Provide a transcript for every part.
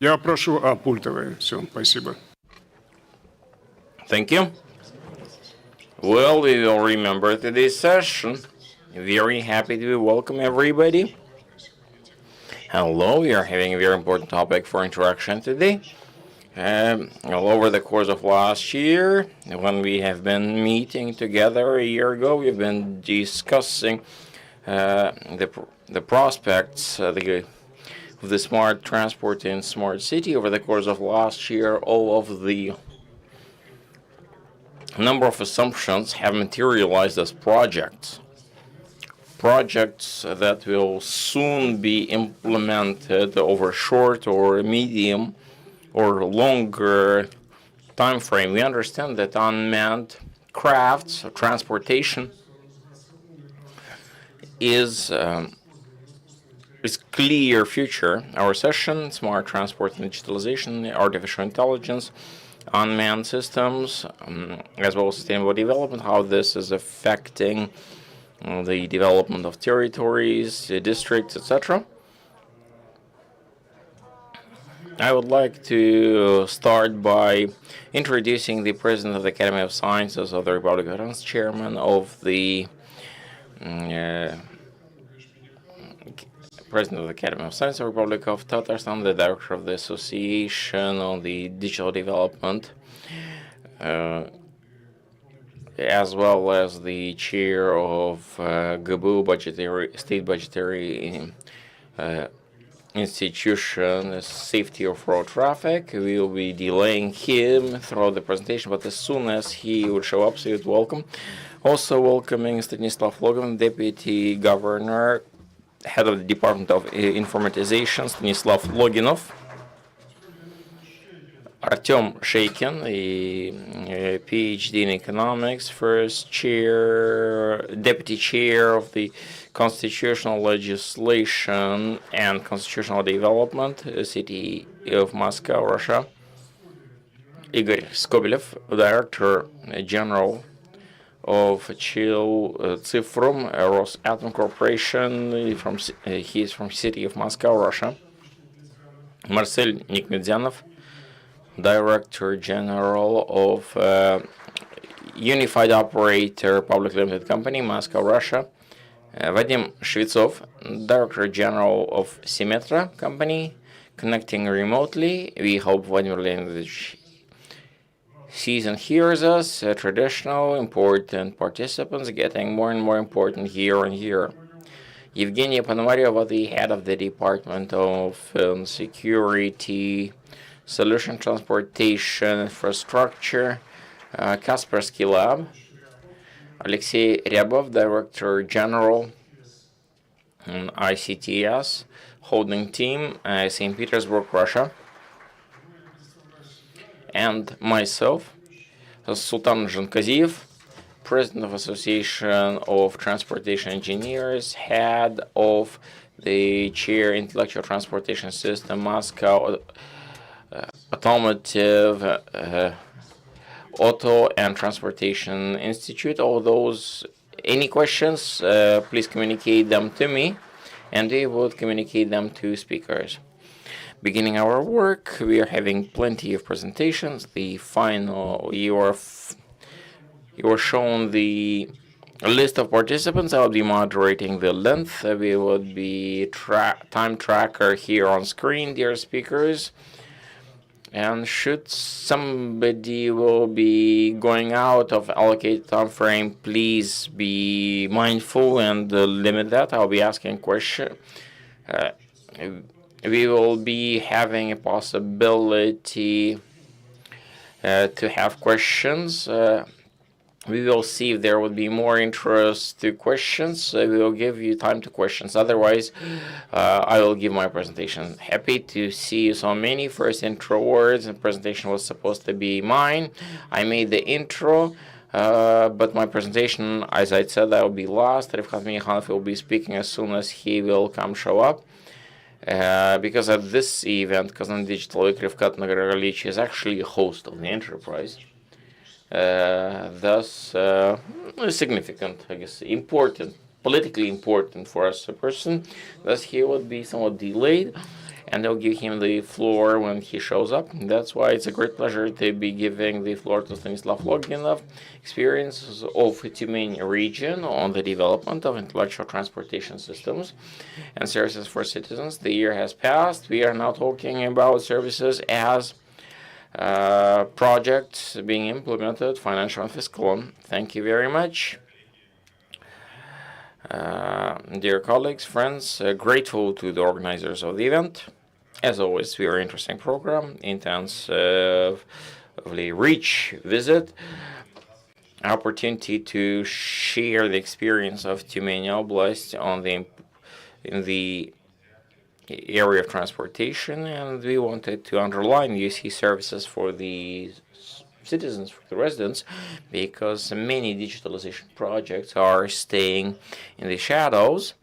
Я прошу пультовые. Все, спасибо. Thank you. Well, we will remember today's session. Very happy to welcome everybody. Hello, we are having a very important topic for interaction today. All over the course of last year, when we have been meeting together a year ago, we've been discussing the prospects of the smart transport in smart city. Over the course of last year, all of the number of assumptions have materialized as projects that will soon be implemented over short or medium or longer time frame. We understand that unmanned crafts, transportation, is clear future. Our session, smart transport and digitalization, artificial intelligence, unmanned systems, as well as sustainable development, how this is affecting the development of territories, districts, etc. I would like to start by introducing the President of the Academy of Sciences of the Republic of Tatarstan, Chairman of the President of the Academy of Sciences of the Republic of Tatarstan, the Director of the Association on the Digital Development, as well as the Chair of GBU, State Budgetary Institution, Safety of Road Traffic. We will be delaying him throughout the presentation, but as soon as he would show up, so you'd welcome. Also welcoming Stanislav Login, Deputy Governor, Head of the Department of Informatization, Stanislav Loginov. Artem Sheikin, a PhD in economics, Deputy Chair of the Constitutional Legislation and Constitutional Development, City of Moscow, Russia. Igor Skobelev, Director General of Cifrum, Rosatom Corporation. He is from City of Moscow, Russia. Marcel Nikmedyanov, Director General of Unified Operator Public Limited Company, Moscow, Russia. Vadim Shvetsov, Director General of Symmetra Company, connecting remotely. We hope Vladimir Leonidovich sees and hears us. Traditional, important participants getting more and more important year on year. Evgenia Ponomaryova, the head of the Department of Security, Solution Transportation Infrastructure, Kaspersky Lab. Alexei Ryabov, Director General ICTS Holding Team, St. Petersburg, Russia. And myself, Sultan Zhankaziev, President of Association of Transportation Engineers, Head of the Chair Intellectual Transportation System, Moscow Automotive Auto and Transportation Institute. All those, any questions, please communicate them to me, and we will communicate them to speakers. Beginning our work, we are having plenty of presentations. The final, you are shown the list of participants. I will be moderating the length. We will be time tracker here on screen, dear speakers. And should somebody will be going out of allocated time frame, please be mindful and limit that. I'll be asking questions. We will be having a possibility to have questions. We will see if there would be more interest to questions. We will give you time to questions. Otherwise, I will give my presentation. Happy to see you so many. First intro words. The presentation was supposed to be mine. I made the intro, but my presentation, as I said, I will be last. Rivkhat Minikhanov will be speaking as soon as he will come show up. Because at this event, Kazan Digital Week, Rivkhat Nagargalich is actually a host of the enterprise. Thus significant, I guess, important, politically important for us, a person. Thus he would be somewhat delayed, and I'll give him the floor when he shows up. That's why it's a great pleasure to be giving the floor to Stanislav Loginov, experiences of Tyumen region on the development of intellectual transportation systems and services for citizens. The year has passed. We are now talking about services as projects being implemented, financial and fiscal. Thank you very much. Dear colleagues, friends, grateful to the organizers of the event. As always, very interesting program, intensively rich visit, opportunity to share the experience of Tyumen Oblast in the area of transportation, and we wanted to underline UC services for the citizens, for the residents, because many digitalization projects are staying in the shadows,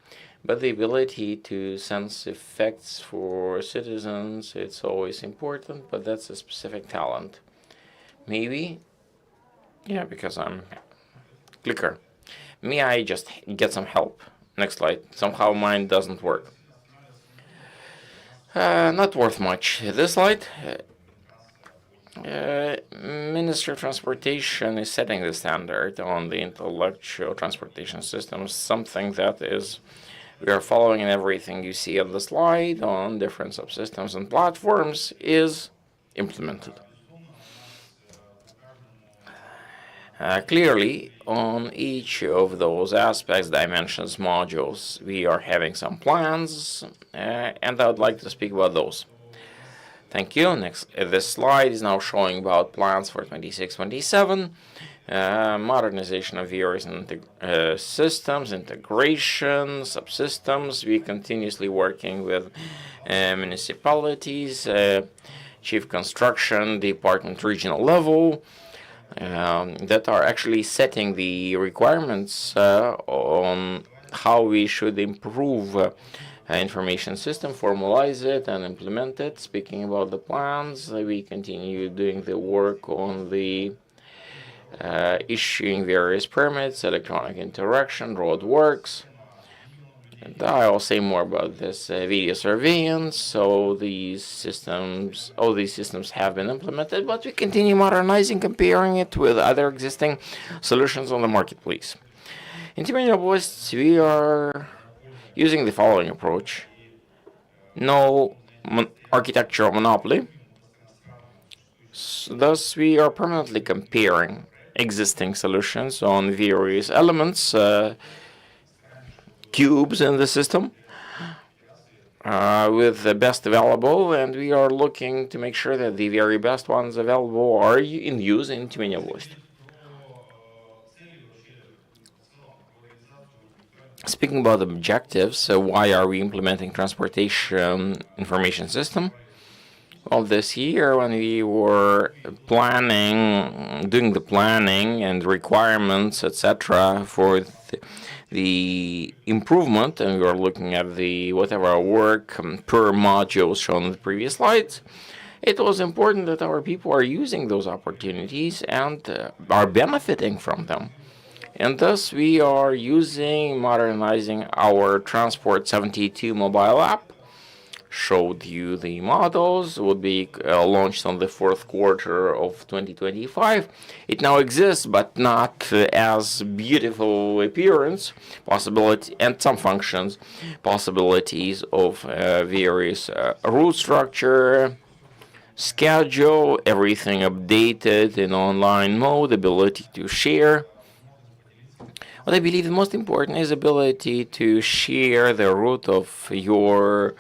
but the ability to sense effects for citizens, it's always important, but that's a specific talent. Maybe, yeah, because I'm clicker. May I just get some help? Next slide. Somehow mine doesn't work. Not worth much. This slide. Ministry of Transportation is setting the standard on the intellectual transportation systems, something that is we are following, and everything you see on the slide on different subsystems and platforms is implemented. Clearly, on each of those aspects, dimensions, modules, we are having some plans, and I would like to speak about those. Thank you. Next, this slide is now showing about plans for 26-27, modernization of various systems, integration, subsystems. We continuously working with municipalities, chief construction department, regional level, that are actually setting the requirements on how we should improve information system, formalize it and implement it. Speaking about the plans, we continue doing the work on the issuing various permits, electronic interaction, road works. And I'll say more about this video surveillance. So these systems, all these systems have been implemented, but we continue modernizing, comparing it with other existing solutions on the marketplace. In Tyumen Oblast, we are using the following approach: no architectural monopoly. Thus, we are permanently comparing existing solutions on various elements, cubes in the system, with the best available, and we are looking to make sure that the very best ones available are in use in Tyumen Oblast. Speaking about objectives, why are we implementing transportation information system? Well, this year when we were doing the planning and requirements, etc., for the improvement, and we were looking at the whatever work per module shown in the previous slides, it was important that our people are using those opportunities and are benefiting from them. And thus, we are modernizing our Transport 72 mobile app. Showed you the models, would be launched on the fourth quarter of 2025. It now exists, but not as beautiful appearance, possibility, and some functions, possibilities of various route structure, schedule, everything updated in online mode, ability to share. What I believe the most important is ability to share the route of your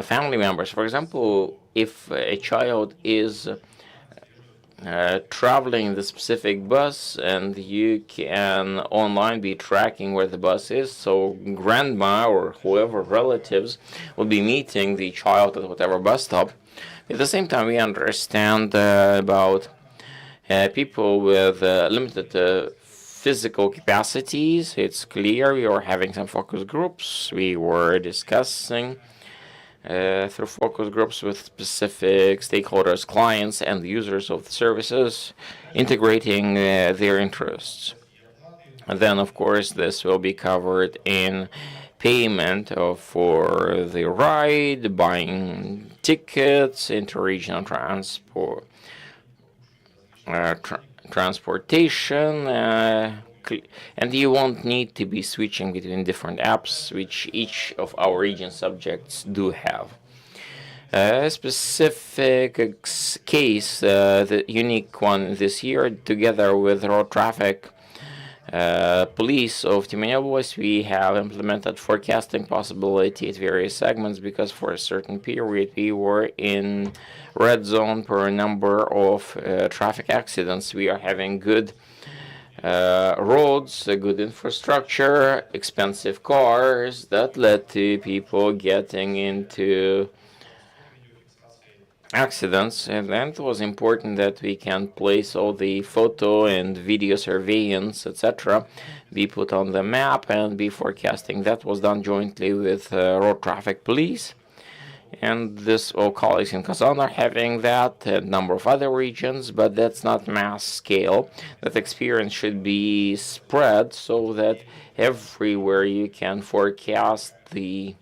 family members. For example, if a child is traveling the specific bus, and you can online be tracking where the bus is, so grandma or whoever relatives will be meeting the child at whatever bus stop. At the same time, we understand about people with limited physical capacities. It's clear we are having some focus groups. We were discussing through focus groups with specific stakeholders, clients, and users of the services, integrating their interests. And then, of course, this will be covered in payment for the ride, buying tickets, interregional transport, transportation, and you won't need to be switching between different apps, which each of our region subjects do have. A specific case, the unique one this year, together with road traffic police of Timanyovost, we have implemented forecasting possibility at various segments, because for a certain period we were in red zone per number of traffic accidents. We are having good roads, a good infrastructure, expensive cars that led to people getting into accidents, and then it was important that we can place all the photo and video surveillance, etc., be put on the map and be forecasting. That was done jointly with road traffic police, and this all colleagues in Kazan are having that, a number of other regions, but that's not mass scale. That experience should be spread so that everywhere you can forecast the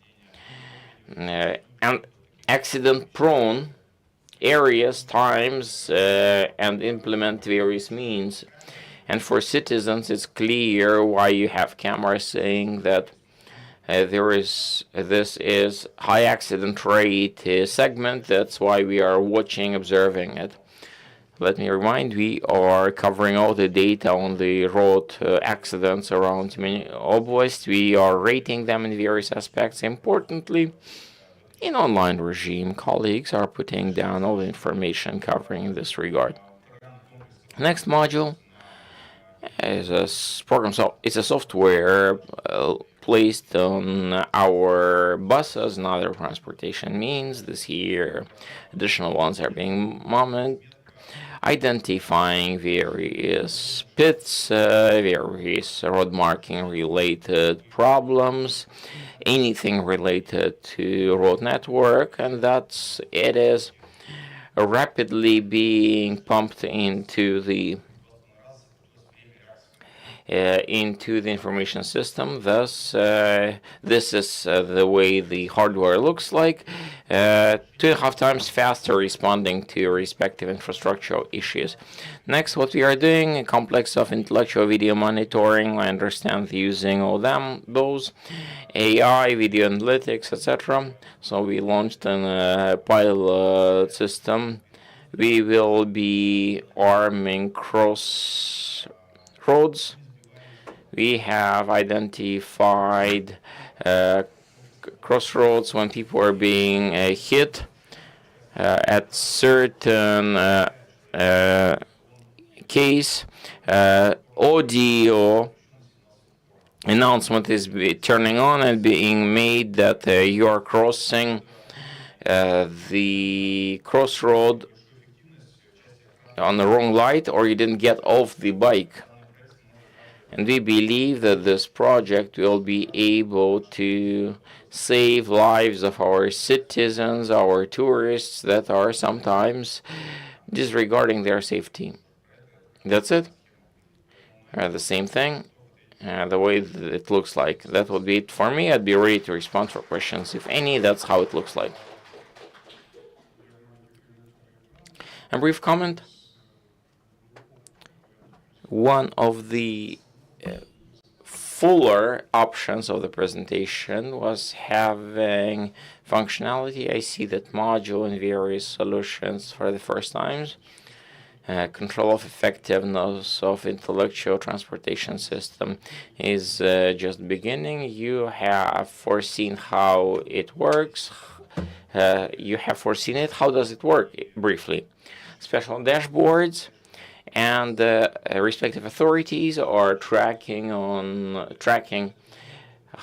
accident-prone areas, times, and implement various means. And for citizens, it's clear why you have cameras saying that this is high accident rate segment. That's why we are watching, observing it. Let me remind, we are covering all the data on the road accidents around Oblast. We are rating them in various aspects. Importantly, in online regime, colleagues are putting down all the information covering this regard. Next module is a program. So it's a software placed on our buses and other transportation means. This year, additional ones are being monitored, identifying various pits, various road marking related problems, anything related to road network, and it is rapidly being pumped into the information system. Thus, this is the way the hardware looks like, 2.5 times faster responding to respective infrastructural issues. Next, what we are doing, a complex of intellectual video monitoring. I understand using all those AI, video analytics, etc. So we launched a pilot system. We will be arming crossroads. We have identified crossroads when people are being hit at certain case. Audio announcement is turning on and being made that you are crossing the crossroad on the wrong light, or you didn't get off the bike. And we believe that this project will be able to save lives of our citizens, our tourists that are sometimes disregarding their safety. That's it. The same thing, the way it looks like. That would be it for me. I'd be ready to respond for questions, if any. That's how it looks like. A brief comment. One of the fuller options of the presentation was having functionality. I see that module in various solutions for the first times. Control of effectiveness of intellectual transportation system is just beginning. You have foreseen how it works. You have foreseen it. How does it work? Briefly, special dashboards, and respective authorities are tracking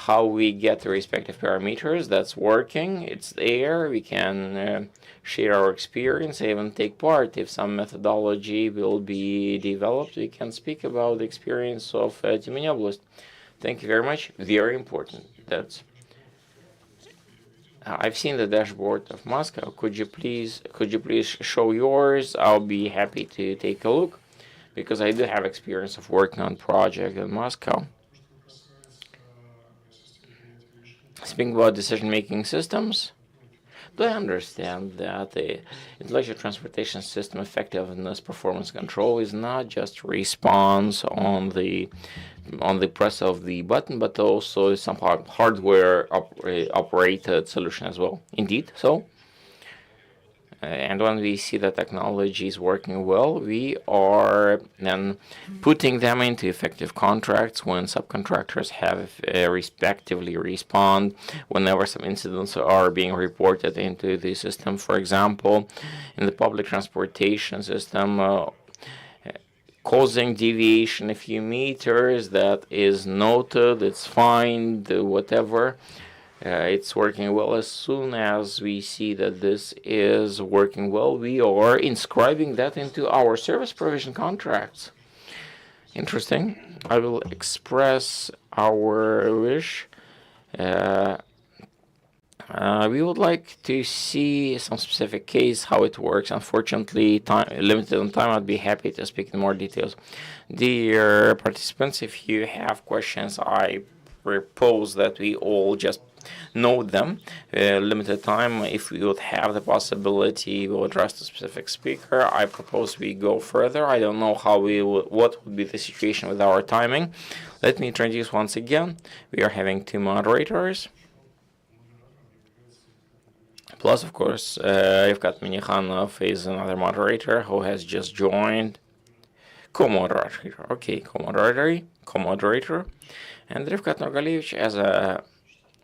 how we get the respective parameters. That's working. It's there. We can share our experience, even take part. If some methodology will be developed, we can speak about the experience of Timanyovost. Thank you very much. Very important. I've seen the dashboard of Moscow. Could you please show yours? I'll be happy to take a look, because I do have experience of working on project in Moscow. Speaking about decision-making systems, do I understand that the intellectual transportation system effectiveness performance control is not just response on the press of the button, but also some hardware operated solution as well? Indeed, so. And when we see that technology is working well, we are then putting them into effective contracts when subcontractors have respectively respond whenever some incidents are being reported into the system. For example, in the public transportation system, causing deviation a few meters, that is noted, it's fined, whatever. It's working well. As soon as we see that this is working well, we are inscribing that into our service provision contracts. Interesting. I will express our wish. We would like to see some specific case, how it works. Unfortunately, limited on time, I'd be happy to speak in more details. Dear participants, if you have questions, I propose that we all just note them. Limited time, if we would have the possibility, we'll address the specific speaker. I propose we go further. I don't know what would be the situation with our timing. Let me introduce once again. We are having two moderators. Plus, of course, Evkat Minikhanov is another moderator who has just joined. Co-moderator. Okay, co-moderator. And Rivkat Norgalevich as a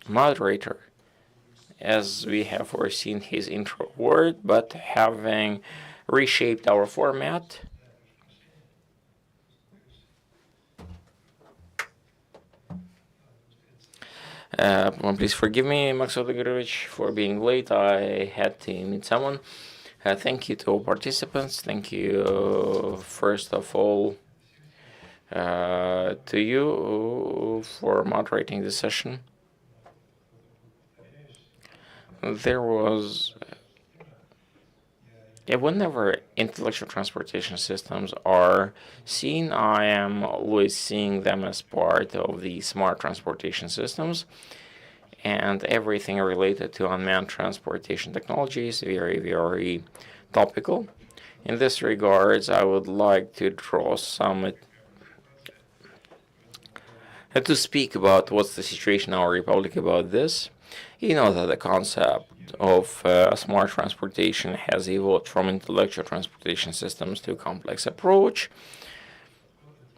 moderator, as we have foreseen his intro word, but having reshaped our format. Please forgive me, Maxim Odogorovich, for being late. I had to meet someone. Thank you to all participants. Thank you, first of all, to you for moderating the session. There was, whenever intellectual transportation systems are seen, I am always seeing them as part of the smart transportation systems, and everything related to unmanned transportation technology is very, very topical. In this regards, I would like to draw some to speak about what's the situation in our republic about this. You know that the concept of smart transportation has evolved from intellectual transportation systems to a complex approach.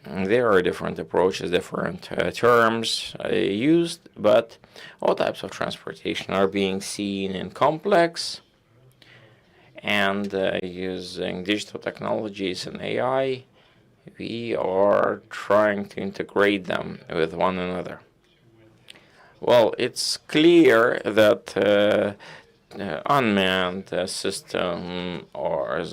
There are different approaches, different terms used, but all types of transportation are being seen in complex, and using digital technologies and AI, we are trying to integrate them with one another. Well, it's clear that unmanned system or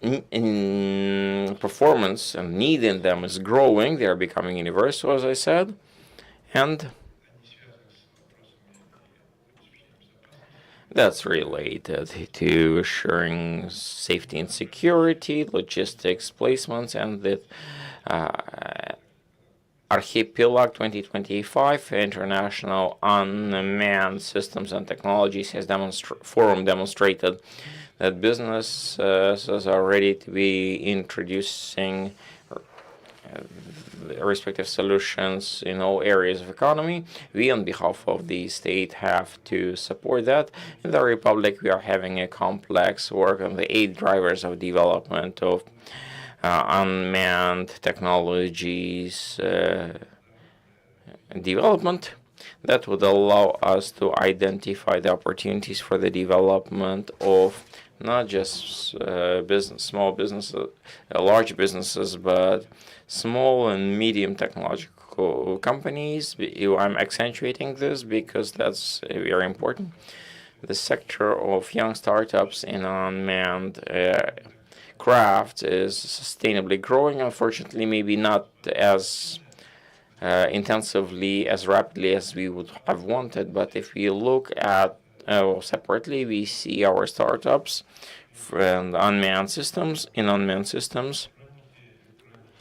in performance and need in them is growing. They are becoming universal, as I said, and that's related to assuring safety and security, logistics, placements, and the Archipelago 2025 International Unmanned Systems and Technologies has demonstrated that businesses are ready to be introducing respective solutions in all areas of economy. We, on behalf of the state, have to support that. In the Republic, we are having a complex work on the 8 drivers of development of unmanned technologies development that would allow us to identify the opportunities for the development of not just small businesses, large businesses, but small and medium technological companies. I'm accentuating this because that's very important. The sector of young startups in unmanned craft is sustainably growing. Unfortunately, maybe not as intensively, as rapidly as we would have wanted. But if we look at separately, we see our startups and unmanned systems,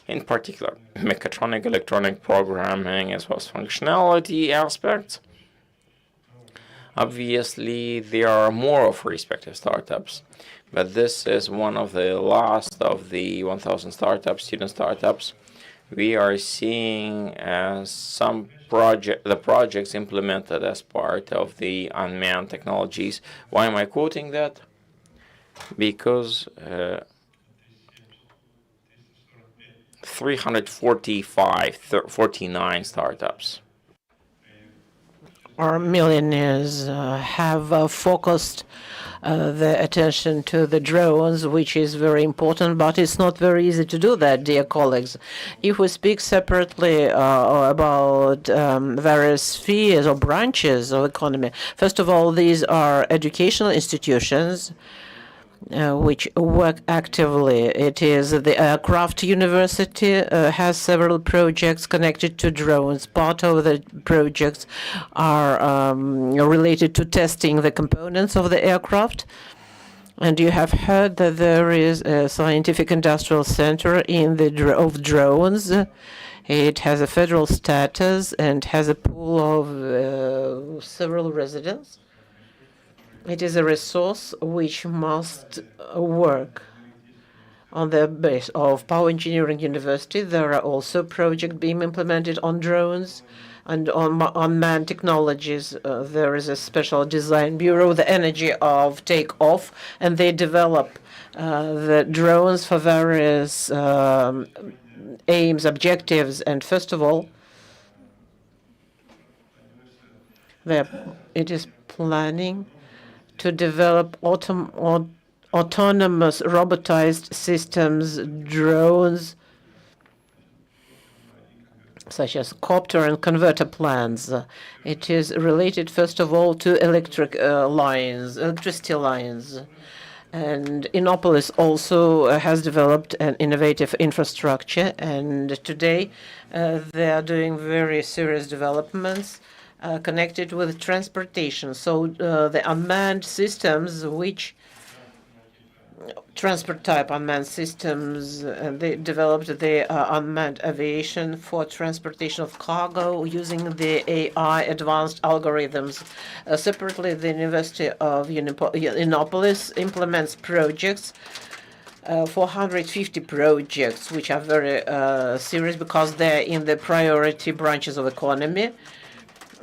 in particular. mechatronic, electronic programming, as well as functionality aspects. Obviously, there are more of respective startups, but this is one of the last of the 1,000 startups, student startups. We are seeing some projects implemented as part of the unmanned technologies. Why am I quoting that? Because 349 startups. Our millionaires have focused the attention to the drones, which is very important, but it's not very easy to do that, dear colleagues. If we speak separately about various spheres or branches of economy, first of all, these are educational institutions which work actively. It is the Aircraft University has several projects connected to drones. Part of the projects are related to testing the components of the aircraft. And you have heard that there is a scientific industrial center of drones. It has a federal status and has a pool of several residents. It is a resource which must work on the base of Power Engineering University. There are also projects being implemented on drones and on unmanned technologies. There is a special design bureau, the energy of takeoff, and they develop the drones for various aims, objectives, and first of all, it is planning to develop autonomous robotized systems, drones, such as copter and converter plans. It is related, first of all, to electricity lines. And Innopolis also has developed an innovative infrastructure, and today they are doing very serious developments connected with transportation. So the unmanned systems, which transport type unmanned systems, they developed the unmanned aviation for transportation of cargo using the AI advanced algorithms. Separately, the University of Innopolis implements projects, 450 projects, which are very serious because they're in the priority branches of economy,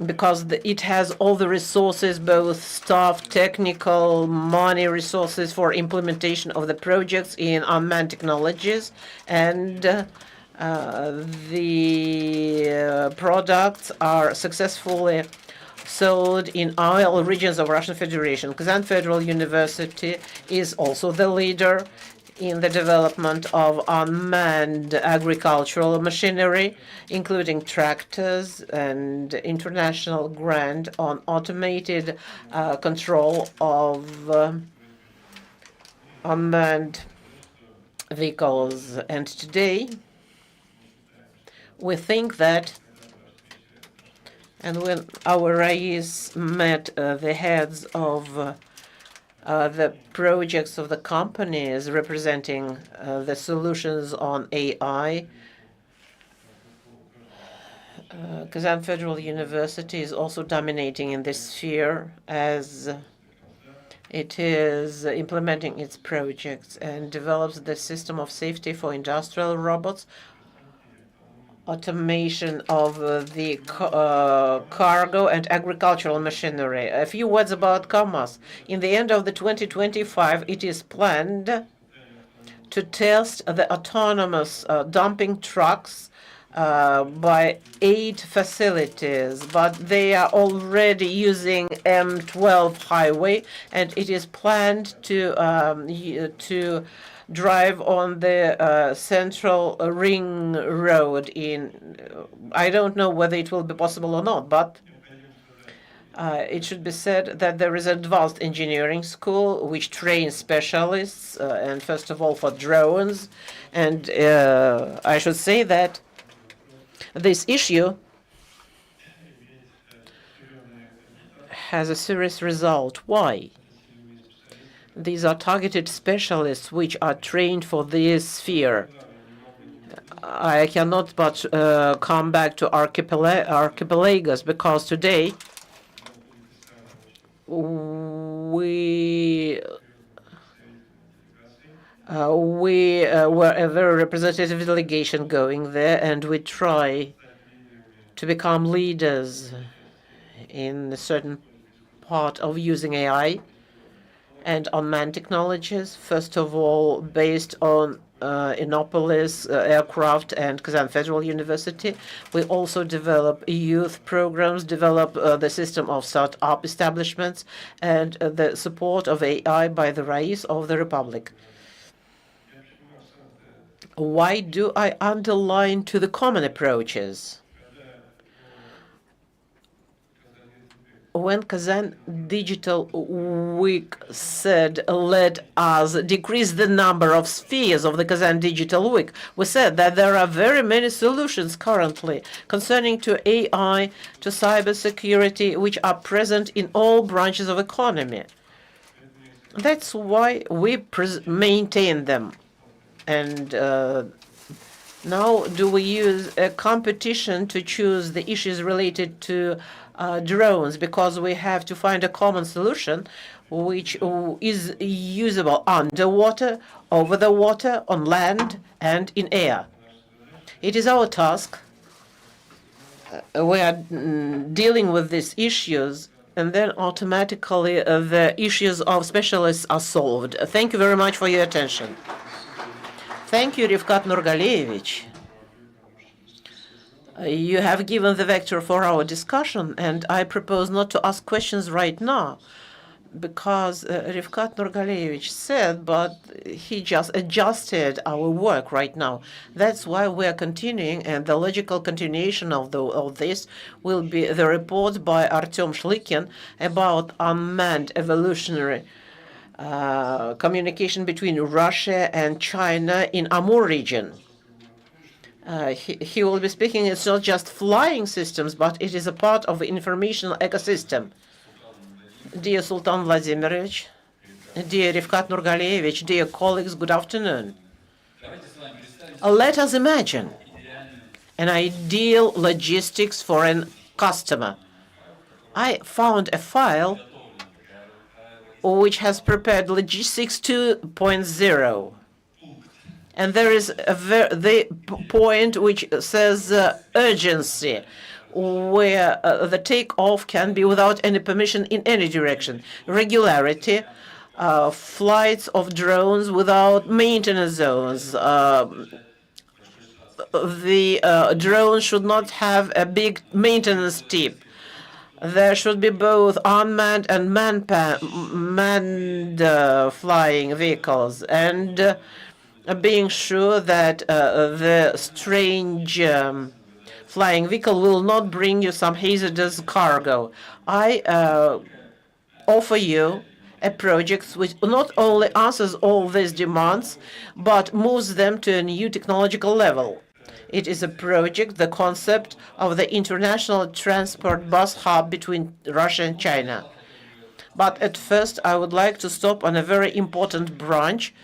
because it has all the resources, both staff, technical, money resources for implementation of the projects in unmanned technologies, and the products are successfully sold in all regions of Russian Federation. Kazan Federal University is also the leader in the development of unmanned agricultural machinery, including tractors, and international grant on automated control of unmanned vehicles. And today, we think that, and when our Rais met the heads of the projects of the companies representing the solutions on AI, Kazan Federal University is also dominating in this sphere as it is implementing its projects and develops the system of safety for industrial robots, automation of the cargo and agricultural machinery. A few words about KAMAZ. In the end of the 2025, it is planned to test the autonomous dumping trucks by 8 facilities, but they are already using M12 highway, and it is planned to drive on the central ring road in, I don't know whether it will be possible or not, but it should be said that there is an advanced engineering school which trains specialists, and first of all for drones. And I should say that this issue has a serious result. Why? These are targeted specialists which are trained for this sphere. I cannot but come back to archipelagos, because today we were a very representative delegation going there, and we try to become leaders in a certain part of using AI and unmanned technologies. First of all, based on Innopolis aircraft and Kazan Federal University. We also develop youth programs, develop the system of start-up establishments, and the support of AI by the Rais of the Republic. Why do I underline to the common approaches? When Kazan Digital Week said, let us decrease the number of spheres of the Kazan Digital Week, we said that there are very many solutions currently concerning to AI, to cybersecurity, which are present in all branches of economy. That's why we maintain them. And now do we use a competition to choose the issues related to drones, because we have to find a common solution which is usable underwater, over the water, on land, and in air. It is our task. We are dealing with these issues, and then automatically the issues of specialists are solved. Thank you very much for your attention. Thank you, Rivkat Nurgalevich. You have given the vector for our discussion, and I propose not to ask questions right now, because Rivkat Nurgalevich said, but he just adjusted our work right now. That's why we are continuing, and the logical continuation of this will be the report by Artem Shlikin about unmanned evolutionary communication between Russia and China in Amur region. He will be speaking. It's not just flying systems, but it is a part of the informational ecosystem. Dear Sultan Vladimirovich, dear Rivkat Nurgalevich, dear colleagues, good afternoon. Let us imagine an ideal logistics for a customer. I found a file which has prepared Logistics 2.0. And there is the point which says urgency, where the takeoff can be without any permission in any direction. Regularity, flights of drones without maintenance zones. The drone should not have a big maintenance tip. There should be both unmanned and manned flying vehicles, and being sure that the strange flying vehicle will not bring you some hazardous cargo. I offer you a project which not only answers all these demands, but moves them to a new technological level. It is a project, the concept of the international transport bus hub between Russia and China. But at first, I would like to stop on a very important branch,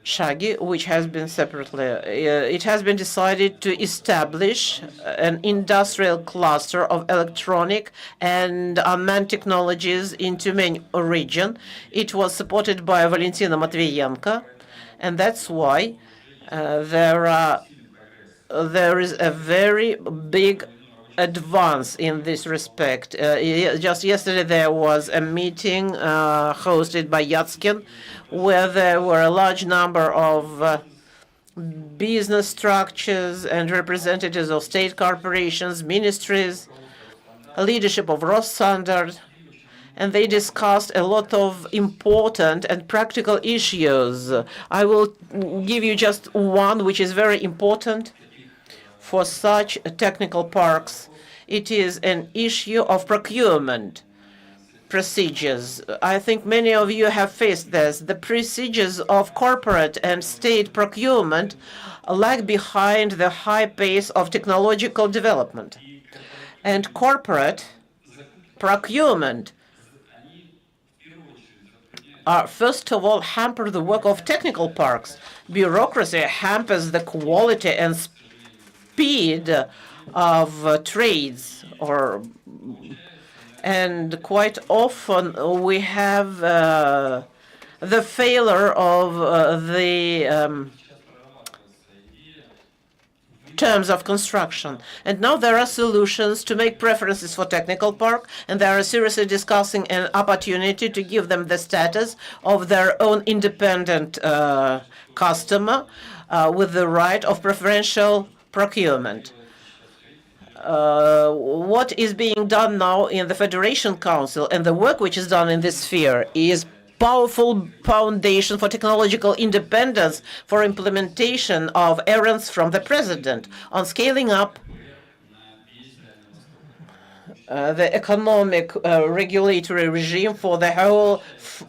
Shagi, which has been separately. It has been decided to establish an industrial cluster of electronic and unmanned technologies in Tyumen region. It was supported by Valentina Matveyenko, and that's why there is a very big advance in this respect. Just yesterday there was a meeting hosted by Yatskin, where there were a large number of business structures and representatives of state corporations, ministries, leadership of Rosstandard, and they discussed a lot of important and practical issues. I will give you just one, which is very important for such technical parks. It is an issue of procurement procedures. I think many of you have faced this. The procedures of corporate and state procurement lag behind the high pace of technological development. And corporate procurement are, first of all, hamper the work of technical parks. Bureaucracy hampers the quality and speed of trades, and quite often we have the failure of the terms of construction. And now there are solutions to make preferences for technical park, and they are seriously discussing an opportunity to give them the status of their own independent customer with the right of preferential procurement. What is being done now in the Federation Council and the work which is done in this sphere is powerful foundation for technological independence for implementation of errands from the president on scaling up the economic regulatory regime for the whole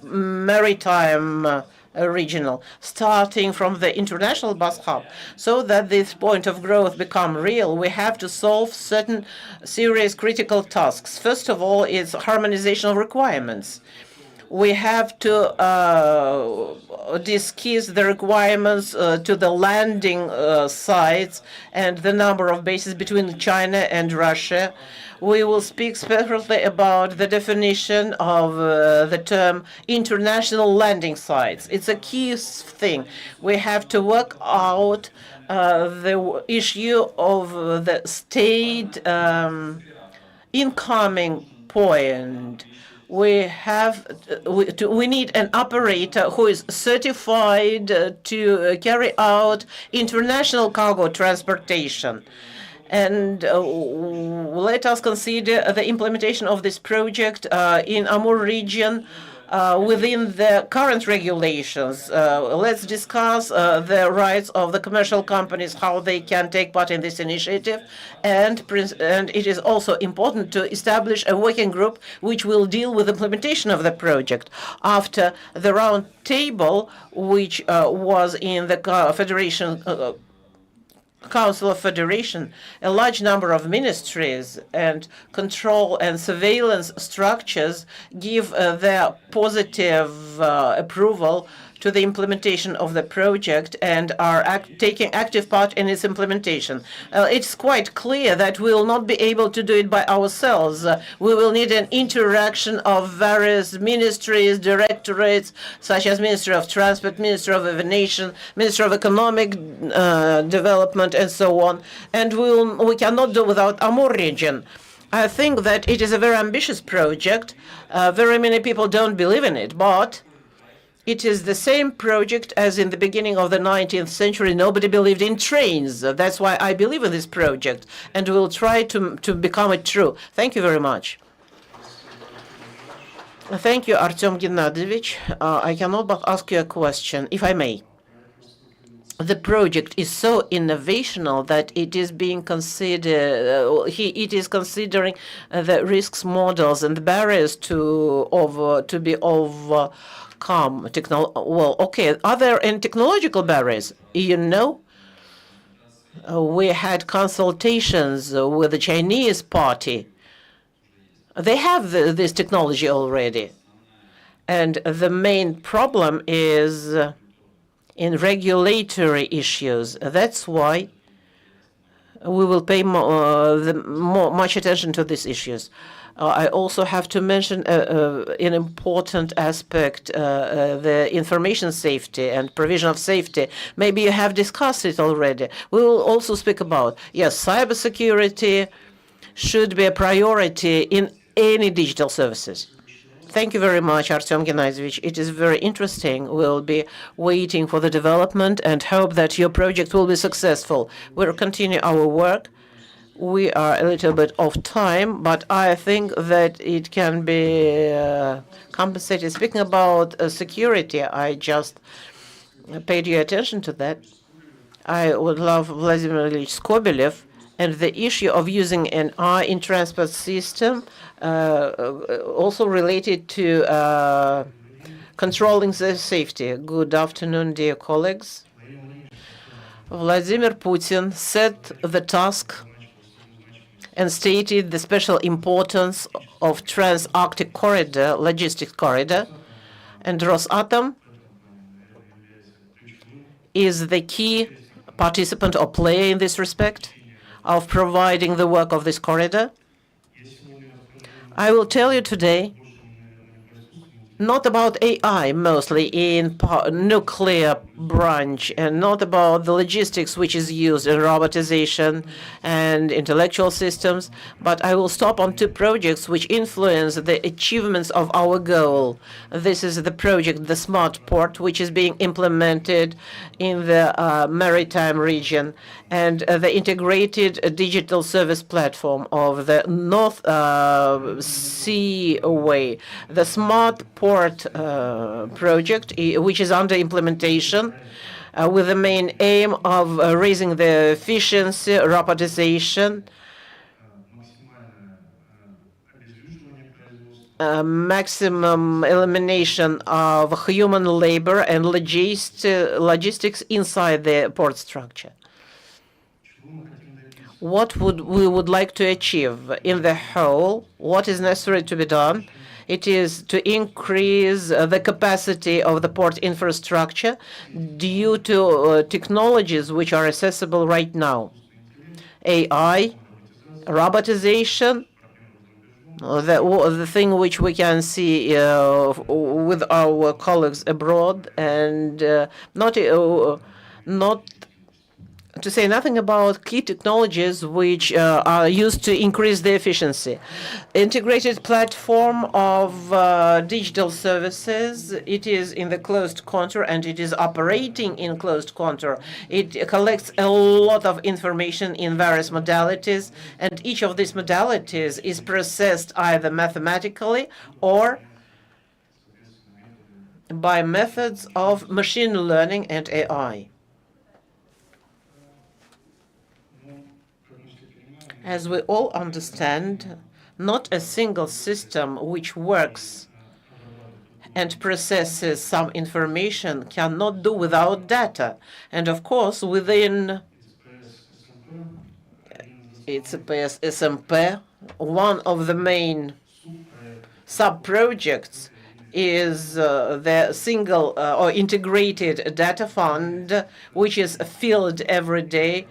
maritime regional, starting from the international bus hub. So that this point of growth become real, we have to solve certain serious critical tasks. First of all, is harmonization of requirements. We have to discuss the requirements to the landing sites and the number of bases between China and Russia. We will speak separately about the definition of the term international landing sites. It's a key thing. We have to work out the issue of the state incoming point. We need an operator who is certified to carry out international cargo transportation. And let us consider the implementation of this project in Amur region within the current regulations. Let's discuss the rights of the commercial companies, how they can take part in this initiative. And it is also important to establish a working group which will deal with implementation of the project. After the round table, which was in the Federation Council of Federation, a large number of ministries and control and surveillance structures give their positive approval to the implementation of the project and are taking active part in its implementation. It's quite clear that we will not be able to do it by ourselves. We will need an interaction of various ministries, directorates, such as Ministry of Transport, Ministry of Aviation, Ministry of Economic Development, and so on. And we cannot do without Amur region. I think that it is a very ambitious project. Very many people don't believe in it, but it is the same project as in the beginning of the 19th century. Nobody believed in trains. That's why I believe in this project, and we'll try to become it true. Thank you very much. Thank you, Artyom Gennadievich. I cannot but ask you a question, if I may. The project is so innovational that it is being considered. It is considering the risks models and the barriers to be overcome. Well, okay. Are there any technological barriers? You know, we had consultations with the Chinese party. They have this technology already, and the main problem is in regulatory issues. That's why we will pay much attention to these issues. I also have to mention an important aspect, the information safety and provision of safety. Maybe you have discussed it already. We will also speak about, yes, cybersecurity should be a priority in any digital services. Thank you very much, Artyom Gennadievich. It is very interesting. We'll be waiting for the development and hope that your project will be successful. We'll continue our work. We are a little bit off time, but I think that it can be compensated. Speaking about security, I just paid your attention to that. I would love Vladimir Ilyich Skobelev and the issue of using an eye in transport system, also related to controlling the safety. Good afternoon, dear colleagues. Vladimir Putin set the task and stated the special importance of Trans-Arctic corridor, logistics corridor, And Rosatom is the key participant or player in this respect of providing the work of this corridor. I will tell you today not about AI mostly in nuclear branch, and not about the logistics which is used in robotization and intellectual systems, but I will stop on two projects which influence the achievements of our goal. This is the project, the Smart Port, which is being implemented in the maritime region, and the integrated digital service platform of the North Sea Way. The Smart Port project, which is under implementation, with the main aim of raising the efficiency, robotization, maximum elimination of human labor and logistics inside the port structure. What we would like to achieve in the whole, what is necessary to be done? It is to increase the capacity of the port infrastructure due to technologies which are accessible right now. AI, robotization, the thing which we can see with our colleagues abroad, and not to say nothing about key technologies which are used to increase the efficiency. Integrated platform of digital services, it is in the closed contour and it is operating in closed contour. It collects a lot of information in various modalities, and each of these modalities is processed either mathematically or by methods of machine learning and AI. As we all understand, not a single system which works and processes some information cannot do without data. And of course, within ITSPS SMP, one of the main sub-projects is the single or integrated data fund, which is filled every day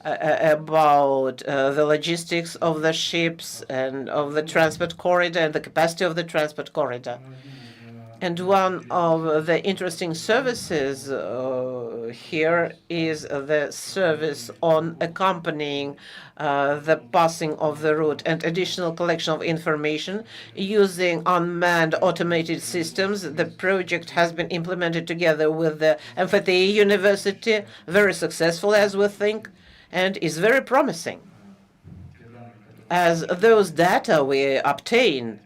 about the logistics of the ships and of the transport corridor and the capacity of the transport corridor. And one of the interesting services here is the service on accompanying the passing of the route and additional collection of information using unmanned automated systems. The project has been implemented together with the MFTI University, very successful as we think, and is very promising, as those data we obtain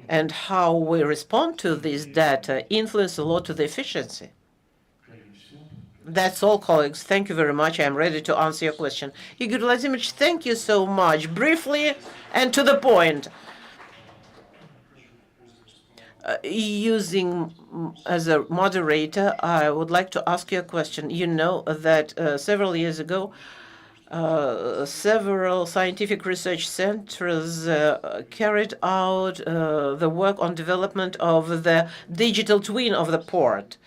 and how we respond to these data influence a lot to the efficiency. That's all, colleagues. Thank you very much. I am ready to answer your question. Igor Vladimirovich, thank you so much. Briefly and to the point. Using as a moderator, I would like to ask you a question. You know that several years ago, several scientific research centers carried out the work on development of the digital twin of the port.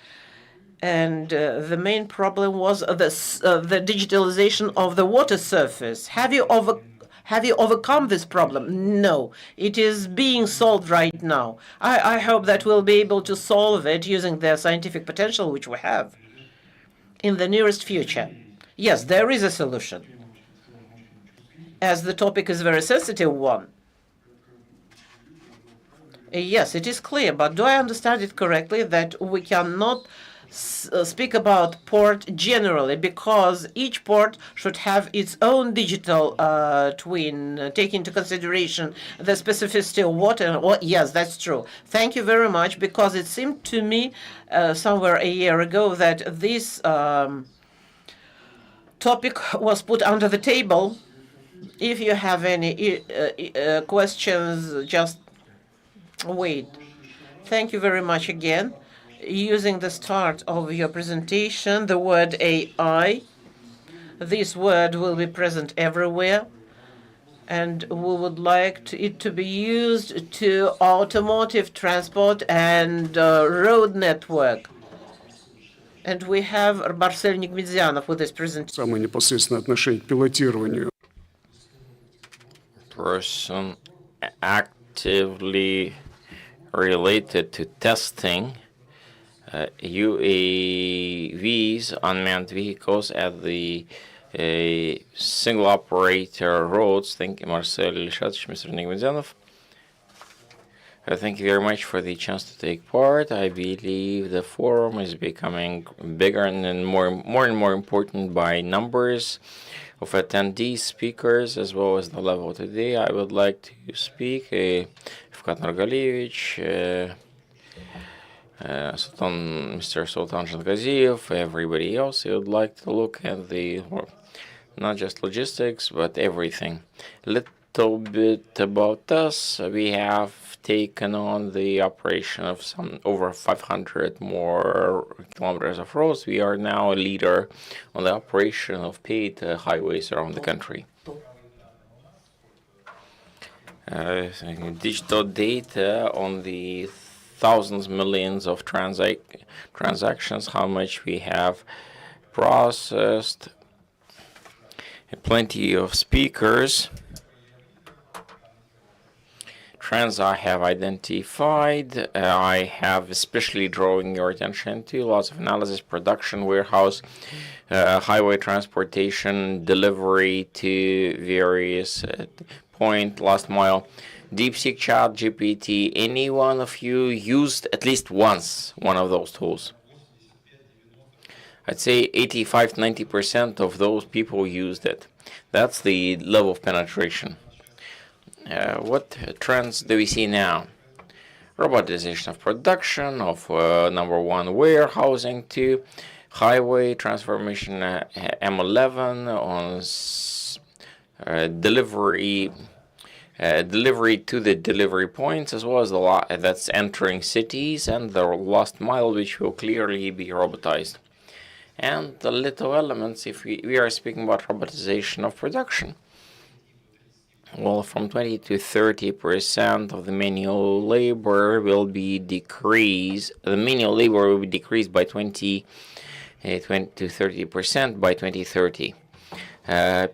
And the main problem was the digitalization of the water surface. Have you overcome this problem? No. It is being solved right now. I hope that we'll be able to solve it using the scientific potential which we have in the nearest future. Yes, there is a solution, as the topic is a very sensitive one. Yes, it is clear, but do I understand it correctly that we cannot speak about port generally, because each port should have its own digital twin, take into consideration the specificity of water? Well, yes, that's true. Thank you very much, because it seemed to me somewhere a year ago that this topic was put under the table. If you have any questions, just wait. Thank you very much again. Using the start of your presentation, the word AI, this word will be present everywhere. and we would like it to be used to automotive transport and road network. And we have Marcel Nigmedyanov with this presentation. Самое непосредственное отношение к пилотированию. Person actively related to testing UAVs, unmanned vehicles at the single operator roads. Thank you, Marcel Ilshatovich, Mr. Nigmedyanov. Thank you very much for the chance to take part. I believe the forum is becoming bigger and more and more important by numbers of attendees, speakers, as well as the level today. I would like to speak Fkat Nargalevich, Mr. Sultan Shangaziev, everybody else. I would like to look at the not just logistics, but everything. Little bit about us. We have taken on the operation of some over 500 more kilometers of roads. We are now a leader on the operation of paid highways around the country. Digital data on the thousands, millions of transactions, how much we have processed, plenty of speakers. Trends I have identified, I have especially drawing your attention to lots of analysis, production, warehouse, highway transportation, delivery to various point, last mile, DeepSeek, Chat, GPT. Any one of you used at least once one of those tools? I'd say 85-90% of those people used it. That's the level of penetration. What trends do we see now? Robotization of production, of number one, warehousing, to highway transformation, M11 on delivery to the delivery points, as well as the that's entering cities, and the last mile, which will clearly be robotized. And the little elements, if we are speaking about robotization of production. Well, from 20 to 30% of the manual labor will be decreased. The manual labor will be decreased by 20 to 30% by 2030.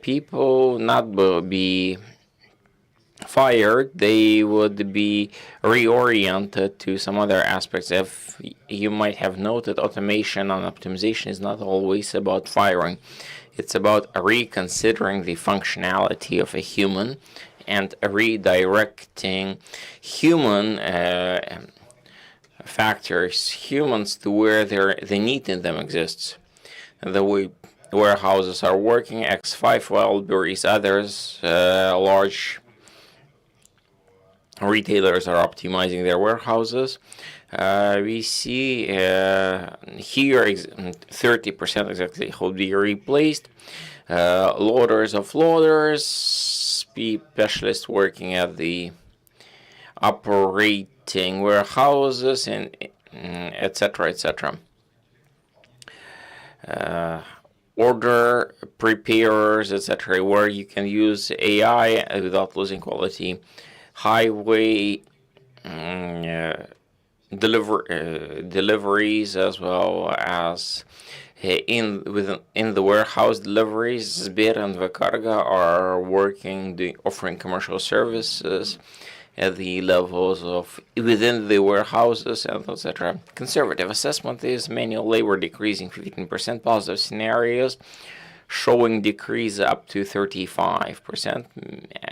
People not be fired, they would be reoriented to some other aspects. If you might have noted, automation and optimization is not always about firing. It's about reconsidering the functionality of a human and redirecting human factors, humans, to where the need in them exists. The way warehouses are working, X5, Wildberries, others, large retailers are optimizing their warehouses. We see here 30% exactly will be replaced. Loaders of loaders, specialists working at the operating warehouses, and etc. etc. Order preparers, etc., where you can use AI without losing quality. Highway deliveries, as well as in the warehouse deliveries. Sber and Vakarga are working, offering commercial services at the levels of within the warehouses, and etc. Conservative assessment is manual labor decreasing 15%, positive scenarios showing decrease up to 35%,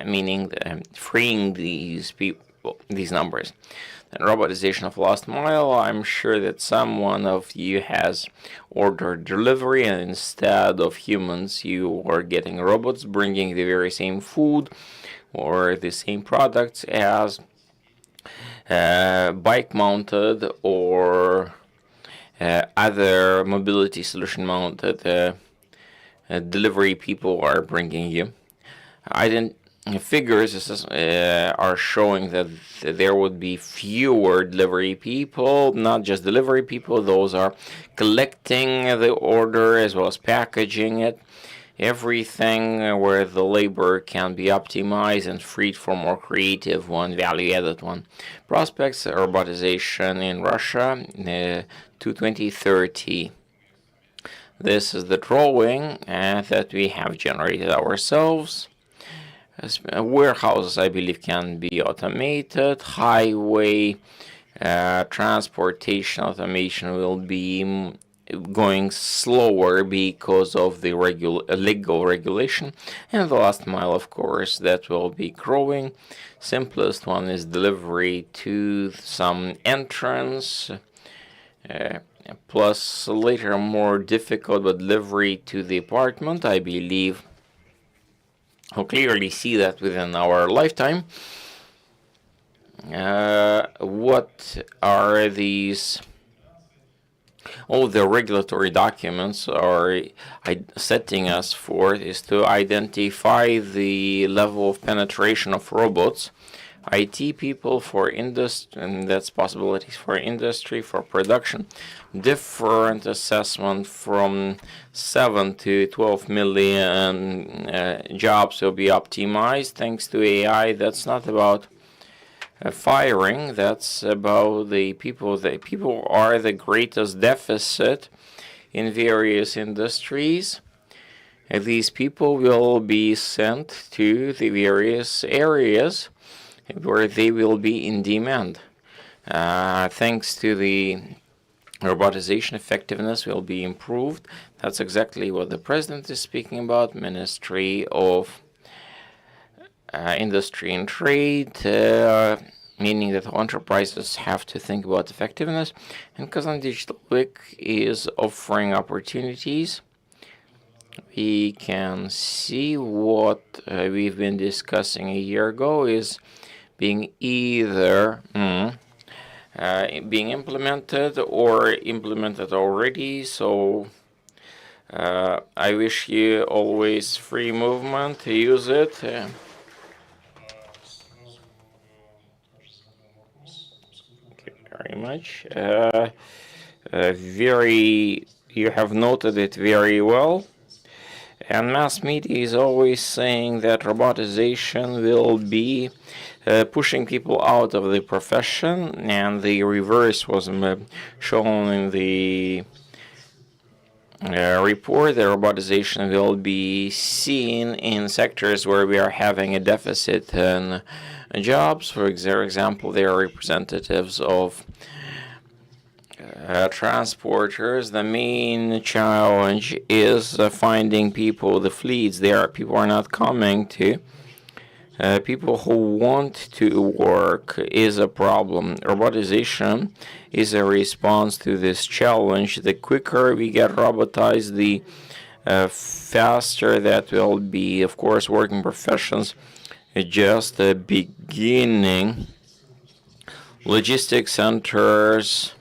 meaning freeing these people, these numbers. And robotization of last mile, I'm sure that someone of you has ordered delivery, and instead of humans, you are getting robots bringing the very same food or the same products as bike-mounted or other mobility solution-mounted delivery people are bringing you. Figures are showing that there would be fewer delivery people, not just delivery people. Those are collecting the order as well as packaging it. everything where the labor can be optimized and freed for more creative one, value-added one. Prospects robotization in Russia to 2030. This is the drawing that we have generated ourselves. Warehouses, I believe, can be automated. Highway transportation automation will be going slower because of the legal regulation. And the last mile, of course, that will be growing. Simplest one is delivery to some entrance, plus later more difficult, but delivery to the apartment. I believe we'll clearly see that within our lifetime. What are these? All the regulatory documents are setting us for is to identify the level of penetration of robots, IT people for industry, and that's possibilities for industry, for production. Different assessment from 7 to 12 million jobs will be optimized thanks to AI. That's not about firing, that's about the people. The people are the greatest deficit in various industries. These people will be sent to the various areas where they will be in demand. Thanks to the robotization, effectiveness will be improved. That's exactly what the president is speaking about. Ministry of Industry and Trade, meaning that enterprises have to think about effectiveness. And Kazan Digital Week is offering opportunities. We can see what we've been discussing a year ago is being either being implemented or implemented already. So I wish you always free movement to use it. Very much. You have noted it very well. And mass media is always saying that robotization will be pushing people out of the profession, and the reverse was shown in the report. The robotization will be seen in sectors where we are having a deficit in jobs. For example, they are representatives of transporters. The main challenge is finding people, the fleets. People are not coming to. People who want to work is a problem. Robotization is a response to this challenge. The quicker we get robotized, the faster that will be. Of course, working professions just the beginning. Logistics centers.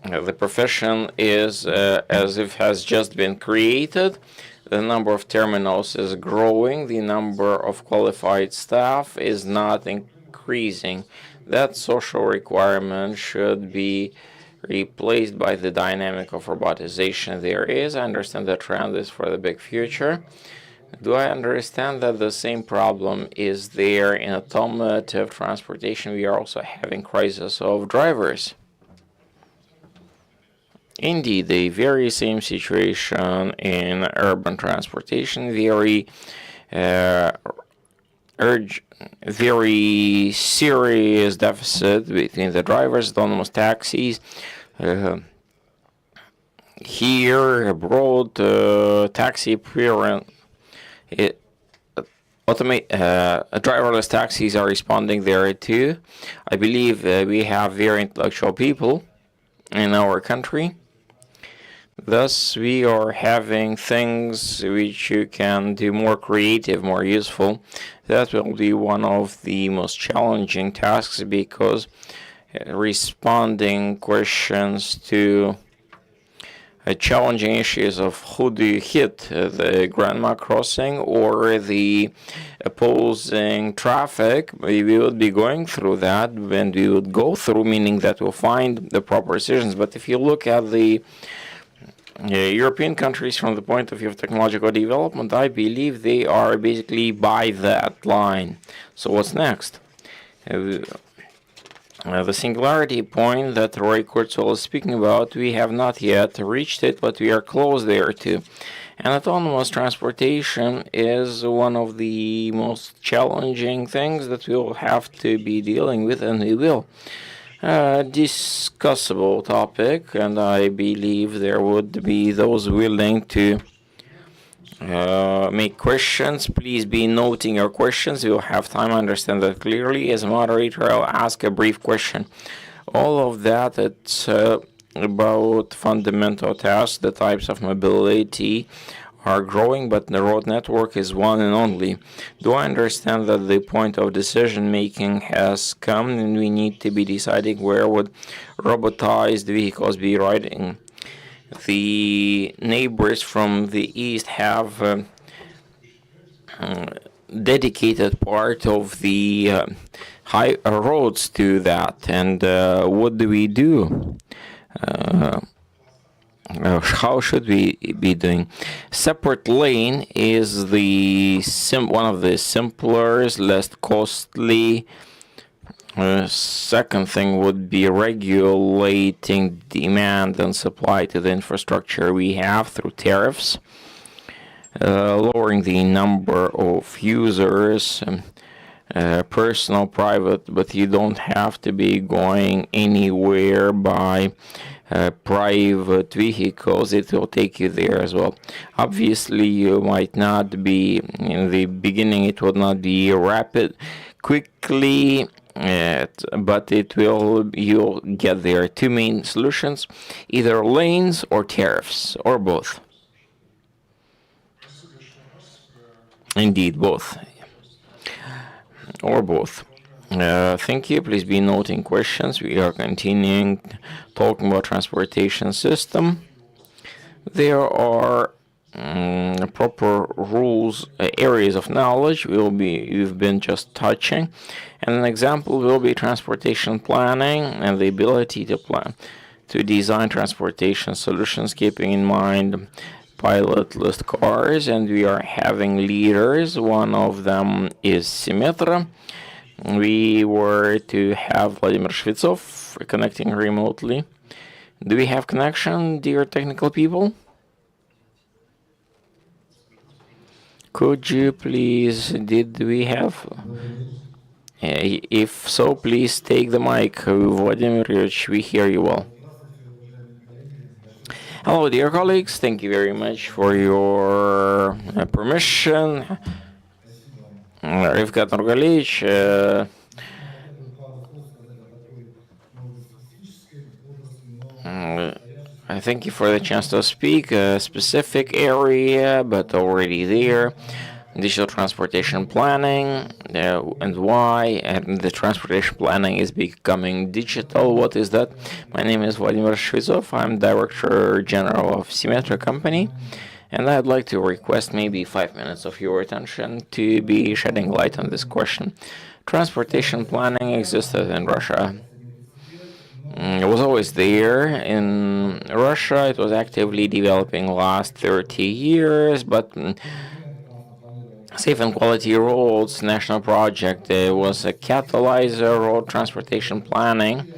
The profession is as if has just been created. The number of terminals is growing. The number of qualified staff is not increasing. That social requirement should be replaced by the dynamic of robotization there is. I understand the trend is for the big future. Do I understand that the same problem is there in automotive transportation? We are also having crisis of drivers. Indeed, the very same situation in urban transportation, very serious deficit between the drivers, autonomous taxis. Here, abroad, taxi driverless taxis are responding there too. I believe we have very intellectual people in our country. Thus, we are having things which you can do more creative, more useful. That will be one of the most challenging tasks because responding questions to challenging issues of who do you hit, the grandma crossing or the opposing traffic, we would be going through that when we would go through, meaning that we'll find the proper decisions. But if you look at the European countries, from the point of view of technological development, I believe they are basically by that line. So what's next? The singularity point that Roy Kurzweil is speaking about, we have not yet reached it, but we are close there too. And autonomous transportation is one of the most challenging things that we'll have to be dealing with, and we will. Discussable topic, and I believe there would be those willing to make questions. Please be noting your questions. You'll have time. I understand that clearly. As a moderator, I'll ask a brief question. All of that, it's about fundamental tasks. The types of mobility are growing, but the road network is one and only. Do I understand that the point of decision making has come and we need to be deciding where would robotized vehicles be riding? The neighbors from the east have dedicated part of the high roads to that, and what do we do? How should we be doing? Separate lane is the one of the simpler, less costly. Second thing would be regulating demand and supply to the infrastructure we have through tariffs, lowering the number of users, personal, private, but you don't have to be going anywhere by private vehicles. It will take you there as well. Obviously, you might not be, in the beginning, it will not be rapid, quickly, but you'll get there. Two main solutions, either lanes or tariffs, or both. Indeed, both. Or both. Thank you. Please be noting questions. We are continuing talking about transportation system. There are proper rules, areas of knowledge you've been just touching, and an example will be transportation planning and the ability to plan, to design transportation solutions, keeping in mind pilotless cars, and we are having leaders. One of them is Symmetra. We were to have Vladimir Shvetsov connecting remotely. Do we have connection, dear technical people? Could you please, did we have? If so, please take the mic. Vladimir, we hear you well. Hello, dear colleagues. Thank you very much for your permission. Rivka Norgalich, I thank you for the chance to speak. A specific area, but already there. Digital transportation planning and why, and the transportation planning is becoming digital. What is that? My name is Vladimir Shvetsov. I'm Director General of Symmetra Company. And I'd like to request maybe 5 minutes of your attention to be shedding light on this question. Transportation planning existed in Russia. It was always there. In Russia, it was actively developing last 30 years, but Safe and Quality Roads National Project was a catalyzer. Road transportation planning.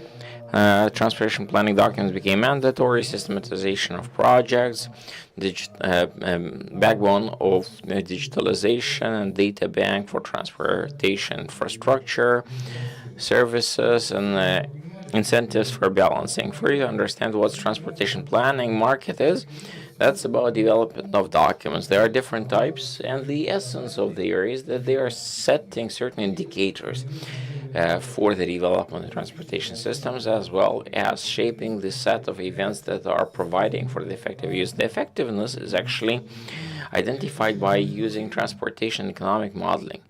Transportation planning documents became mandatory. Systematization of projects, backbone of digitalization and data bank for transportation infrastructure, services, and incentives for balancing. For you to understand what transportation planning market is, that's about development of documents. There are different types, and the essence of the area is that they are setting certain indicators for the development of transportation systems, as well as shaping the set of events that are providing for the effective use. The effectiveness is actually identified by using transportation economic modeling.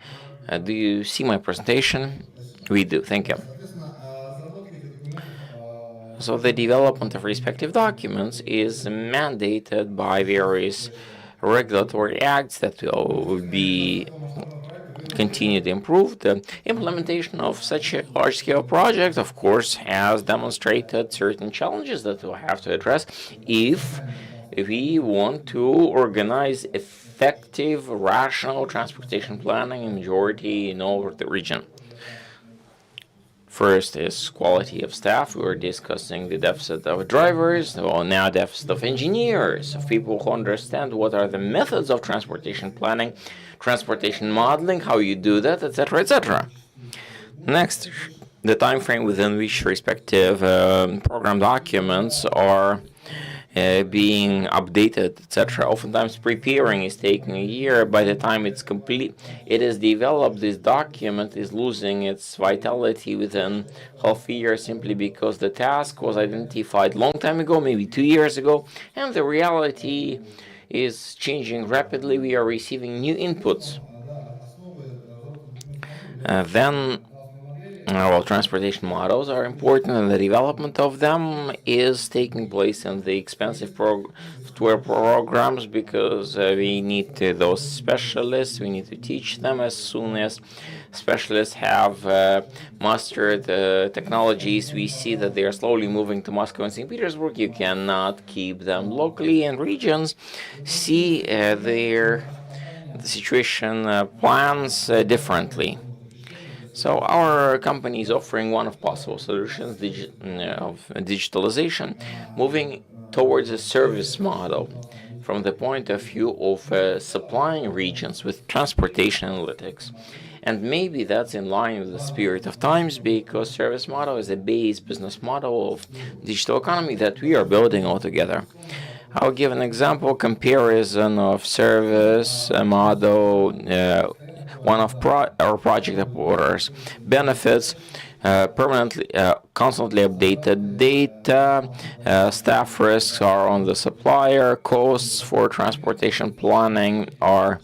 Do you see my presentation? We do. Thank you. So the development of respective documents is mandated by various regulatory acts that will be continued to improve. The implementation of such a large-scale project, of course, has demonstrated certain challenges that we'll have to address if we want to organize effective, rational transportation planning in majority in all of the region. First is quality of staff. We were discussing the deficit of drivers, well, now deficit of engineers, of people who understand what are the methods of transportation planning, transportation modeling, how you do that, etc., etc. Next, the time frame within which respective program documents are being updated, etc. Oftentimes, preparing is taking a year. By the time it's complete, it is developed. This document is losing its vitality within half a year simply because the task was identified long time ago, maybe 2 years ago, and the reality is changing rapidly. We are receiving new inputs. Well, transportation models are important, and the development of them is taking place in the expensive software programs because we need those specialists. We need to teach them as soon as specialists have mastered the technologies. We see that they are slowly moving to Moscow and St. Petersburg. You cannot keep them locally, and regions see the situation plans differently. So our company is offering one of possible solutions of digitalization, moving towards a service model from the point of view of supplying regions with transportation analytics. And maybe that's in line with the spirit of times, because service model is a base business model of digital economy that we are building all together. I'll give an example comparison of service model. One of our project reporters benefits permanently, constantly updated data. Staff risks are on the supplier. Costs for transportation planning are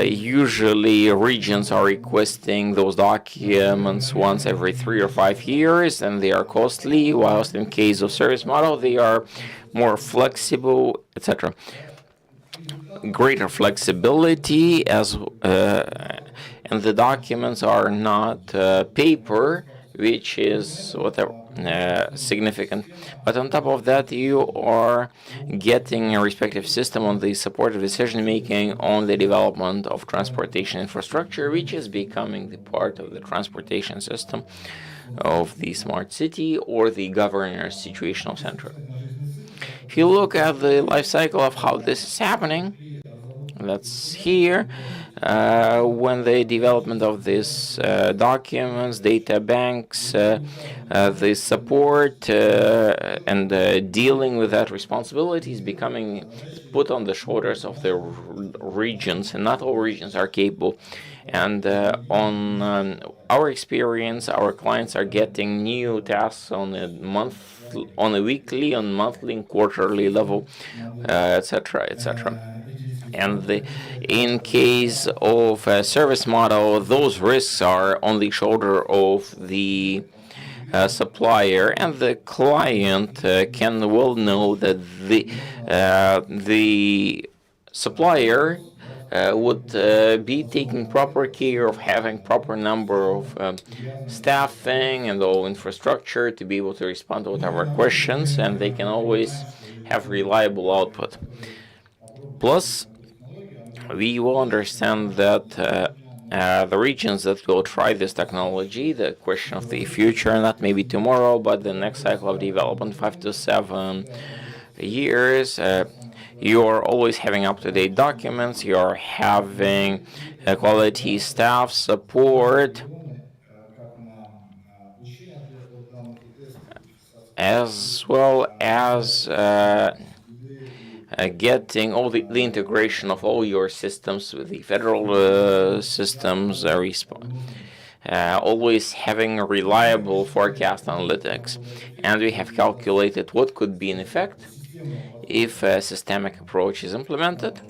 usually regions are requesting those documents once every 3 or 5 years, and they are costly. Whilst in case of service model, they are more flexible, etc. Greater flexibility and the documents are not paper, which is significant. But on top of that, you are getting a respective system on the support of decision making on the development of transportation infrastructure, which is becoming the part of the transportation system of the smart city or the governor's situational center. If you look at the life cycle of how this is happening, that's here. When the development of these documents, data banks, the support and dealing with that responsibility is becoming put on the shoulders of the regions, and not all regions are capable. And on our experience, our clients are getting new tasks on a weekly, on monthly, and quarterly level, etc., etc. And in case of a service model, those risks are on the shoulder of the supplier, and the client can well know that the supplier would be taking proper care of having proper number of staffing and all infrastructure to be able to respond to whatever questions, and they can always have reliable output. Plus, we will understand that the regions that will try this technology, the question of the future, not maybe tomorrow, but the next cycle of development, 5 to 7 years, you are always having up-to-date documents, you are having quality staff support, as well as getting all the integration of all your systems with the federal systems, always having a reliable forecast analytics. And we have calculated what could be in effect if a systemic approach is implemented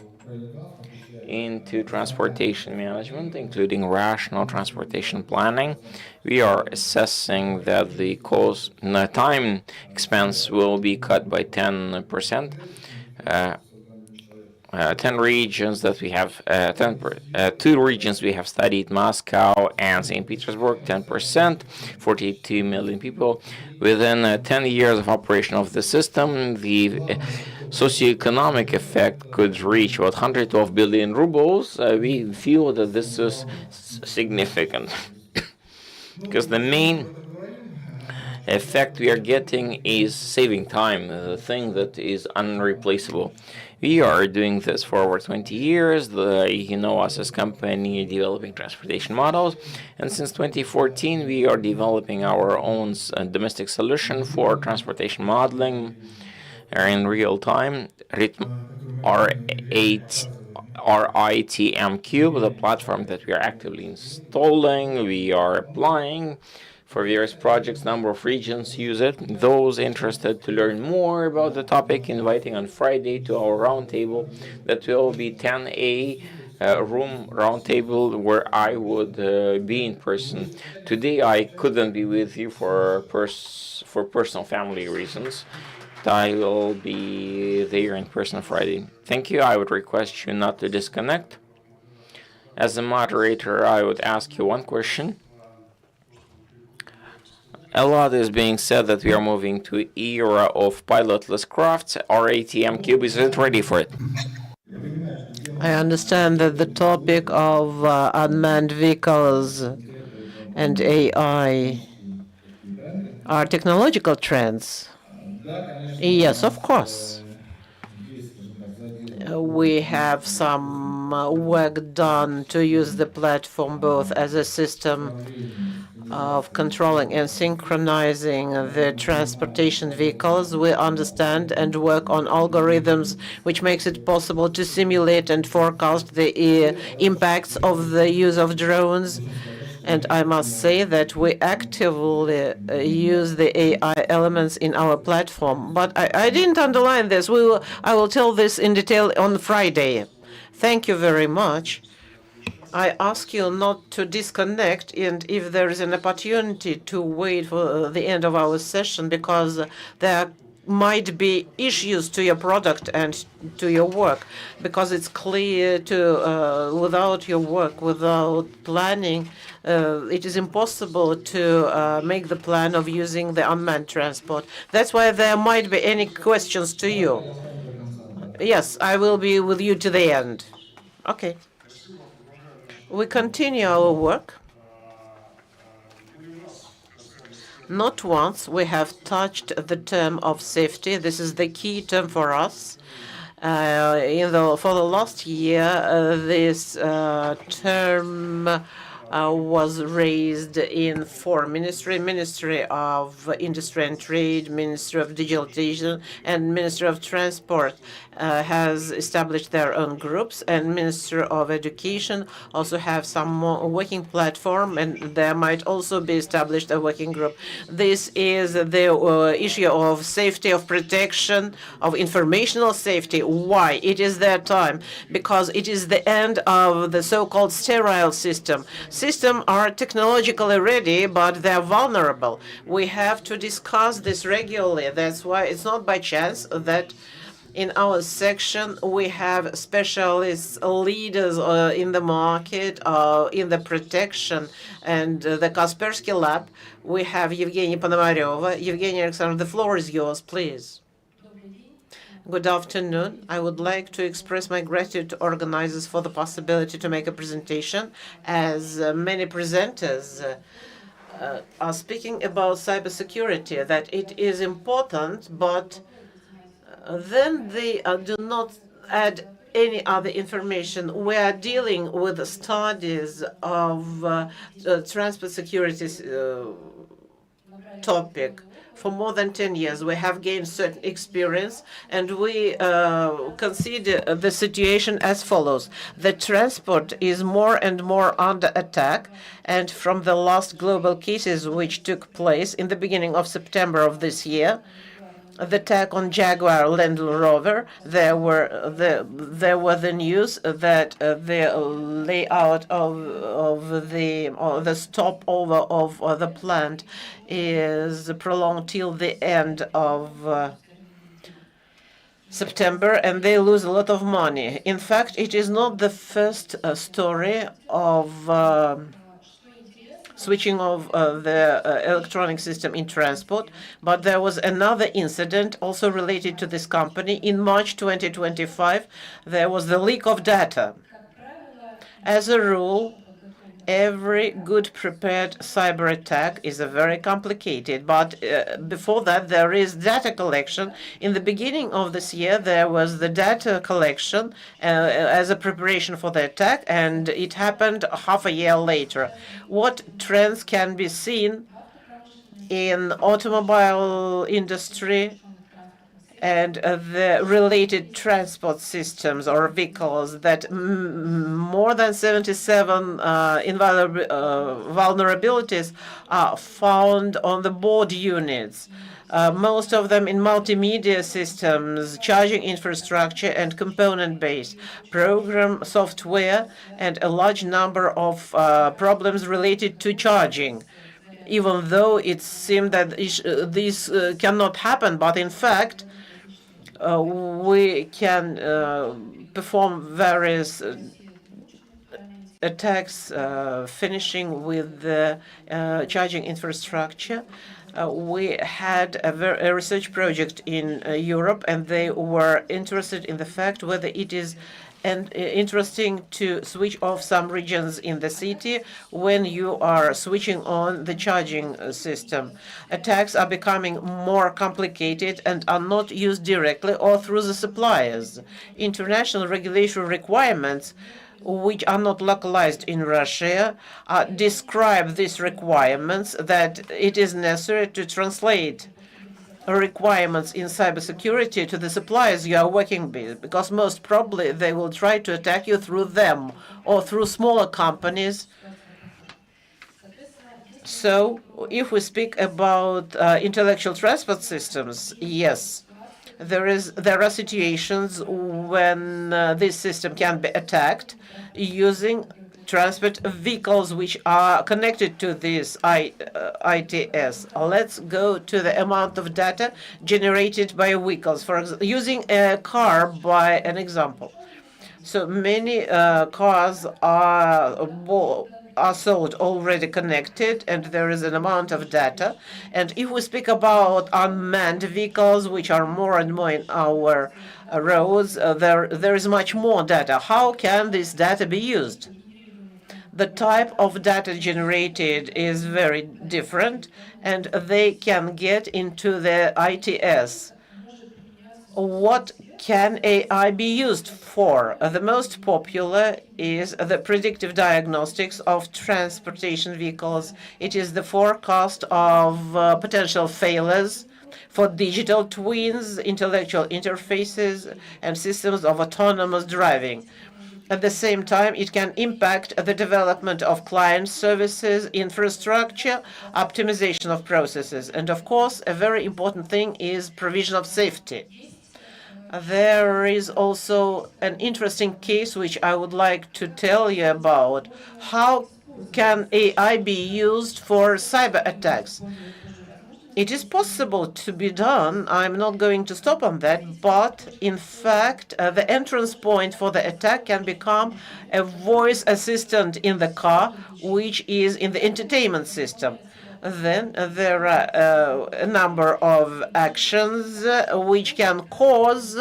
into transportation management, including rational transportation planning. We are assessing that the time expense will be cut by 10%. 10 regions that we have, 2 regions we have studied, Moscow and St. Petersburg, 10%, 42 million people. Within 10 years of operation of the system, the socioeconomic effect could reach 112 billion rubles, we feel that this is significant. Because the main effect we are getting is saving time, the thing that is unreplaceable. We are doing this for over 20 years. You know us as company developing transportation models. And since 2014, we are developing our own domestic solution for transportation modeling in real time. RITM Cube, the platform that we are actively installing, we are applying for various projects. Number of regions use it. Those interested to learn more about the topic, inviting on Friday to our roundtable. That will be 10A room roundtable where I would be in person. Today I couldn't be with you for personal family reasons. I will be there in person Friday. Thank you. I would request you not to disconnect. As a moderator, I would ask you one question. A lot is being said that we are moving to an era of pilotless crafts. Our ATM Cube is ready for it. I understand that the topic of unmanned vehicles and AI are technological trends. Yes, of course. We have some work done to use the platform both as a system of controlling and synchronizing the transportation vehicles. We understand and work on algorithms which makes it possible to simulate and forecast the impacts of the use of drones. And I must say that we actively use the AI elements in our platform. But I didn't underline this. I will tell this in detail on Friday. Thank you very much. I ask you not to disconnect, and if there is an opportunity to wait for the end of our session, because there might be issues to your product and to your work, because it's clear to without your work, without planning, it is impossible to make the plan of using the unmanned transport. That's why there might be any questions to you. Yes, I will be with you to the end. Okay. We continue our work. Not once we have touched the term of safety. This is the key term for us. For the last year, this term was raised in four ministries: Ministry of Industry and Trade, Ministry of Digitalization, and Ministry of Transport has established their own groups, and Ministry of Education also have some more working platform, and there might also be established a working group. This is the issue of safety, of protection, of informational safety. Why? It is their time, because it is the end of the so-called sterile system. Systems are technologically ready, but they're vulnerable. We have to discuss this regularly. That's why it's not by chance that in our section, we have specialists, leaders in the market, in the protection, and the Kaspersky Lab. We have Evgenia Ponomaryova. Evgenia Alexandrovna, the floor is yours, please. Good afternoon. I would like to express my gratitude to organizers for the possibility to make a presentation, as many presenters are speaking about cybersecurity, that it is important, but then they do not add any other information. We are dealing with studies of transport security topic. For more than 10 years, we have gained certain experience, and we consider the situation as follows. The transport is more and more under attack, and from the last global cases which took place in the beginning of September of this year, the attack on Jaguar Land Rover, there were the news that the layout of the stopover of the plant is prolonged till the end of September, and they lose a lot of money. In fact, it is not the first story of switching off the electronic system in transport. But there was another incident also related to this company. In March 2025, there was the leak of data. As a rule, every good prepared cyber attack is a very complicated, but before that there is data collection. In the beginning of this year there was the data collection as a preparation for the attack, and it happened half a year later. What trends can be seen in automobile industry and the related transport systems or vehicles, that more than 77 vulnerabilities are found on the board units. Most of them in multimedia systems, charging infrastructure, and component-based program software, and a large number of problems related to charging. Even though it seemed that this cannot happen, but in fact, we can perform various attacks, finishing with the charging infrastructure. We had a research project in Europe, and they were interested in the fact whether it is interesting to switch off some regions in the city when you are switching on the charging system. Attacks are becoming more complicated and are not used directly or through the suppliers. International regulatory requirements, which are not localized in Russia, describe these requirements that it is necessary to translate requirements in cybersecurity to the suppliers you are working with, because most probably they will try to attack you through them or through smaller companies. So if we speak about intellectual transport systems, yes, there are situations when this system can be attacked using transport vehicles which are connected to this ITS. Let's go to the amount of data generated by vehicles. For example, using a car by an example. So many cars are sold already connected, and there is an amount of data. And if we speak about unmanned vehicles, which are more and more in our roads, there is much more data. How can this data be used? The type of data generated is very different, and they can get into the ITS. What can AI be used for? The most popular is the predictive diagnostics of transportation vehicles. It is the forecast of potential failures for digital twins, intellectual interfaces, and systems of autonomous driving. At the same time, it can impact the development of client services, infrastructure, optimization of processes. And of course, a very important thing is provision of safety. There is also an interesting case which I would like to tell you about. How can AI be used for cyber attacks? It is possible to be done. I'm not going to stop on that, but in fact, the entrance point for the attack can become a voice assistant in the car, which is in the entertainment system. Then there are a number of actions which can cause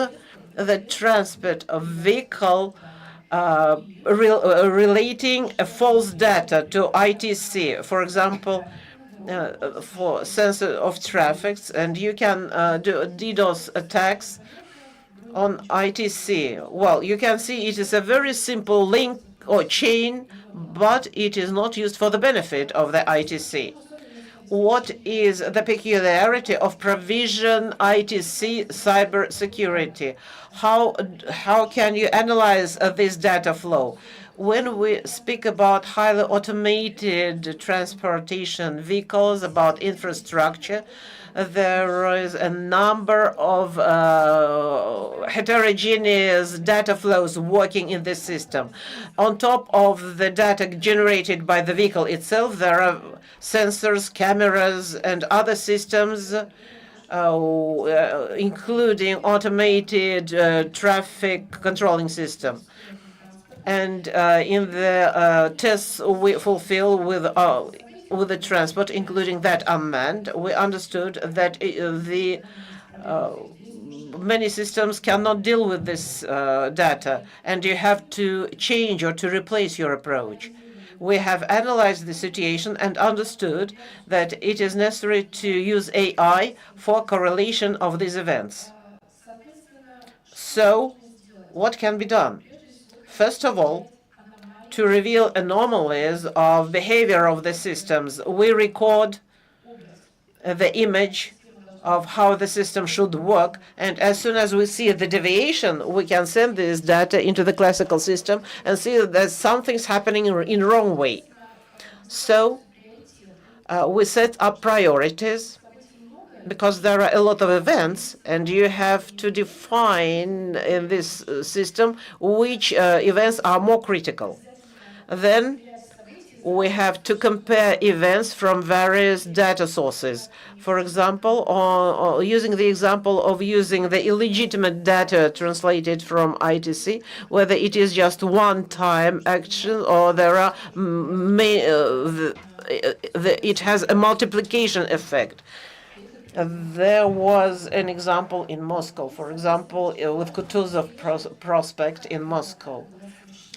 the transport of vehicle relating false data to ITC. For example, for sensor of traffic, and you can do DDoS attacks on ITC. Well, you can see it is a very simple link or chain, but it is not used for the benefit of the ITC. What is the peculiarity of provision ITC cybersecurity? How can you analyze this data flow? When we speak about highly automated transportation vehicles, about infrastructure, there is a number of heterogeneous data flows working in this system. On top of the data generated by the vehicle itself, there are sensors, cameras, and other systems, including automated traffic controlling system. And in the tests we fulfill with with the transport, including that unmanned, we understood that many systems cannot deal with this data, and you have to change or to replace your approach. We have analyzed the situation and understood that it is necessary to use AI for correlation of these events. So, what can be done? First of all, to reveal anomalies of behavior of the systems, we record the image of how the system should work, and as soon as we see the deviation, we can send this data into the classical system and see that something's happening in wrong way. So we set up priorities, because there are a lot of events, and you have to define in this system which events are more critical. Then we have to compare events from various data sources. For example, using the example of using the illegitimate data translated from ITC, whether it is just one-time action or there are it has a multiplication effect. There was an example in Moscow, for example, with Kutuzov prospect in Moscow.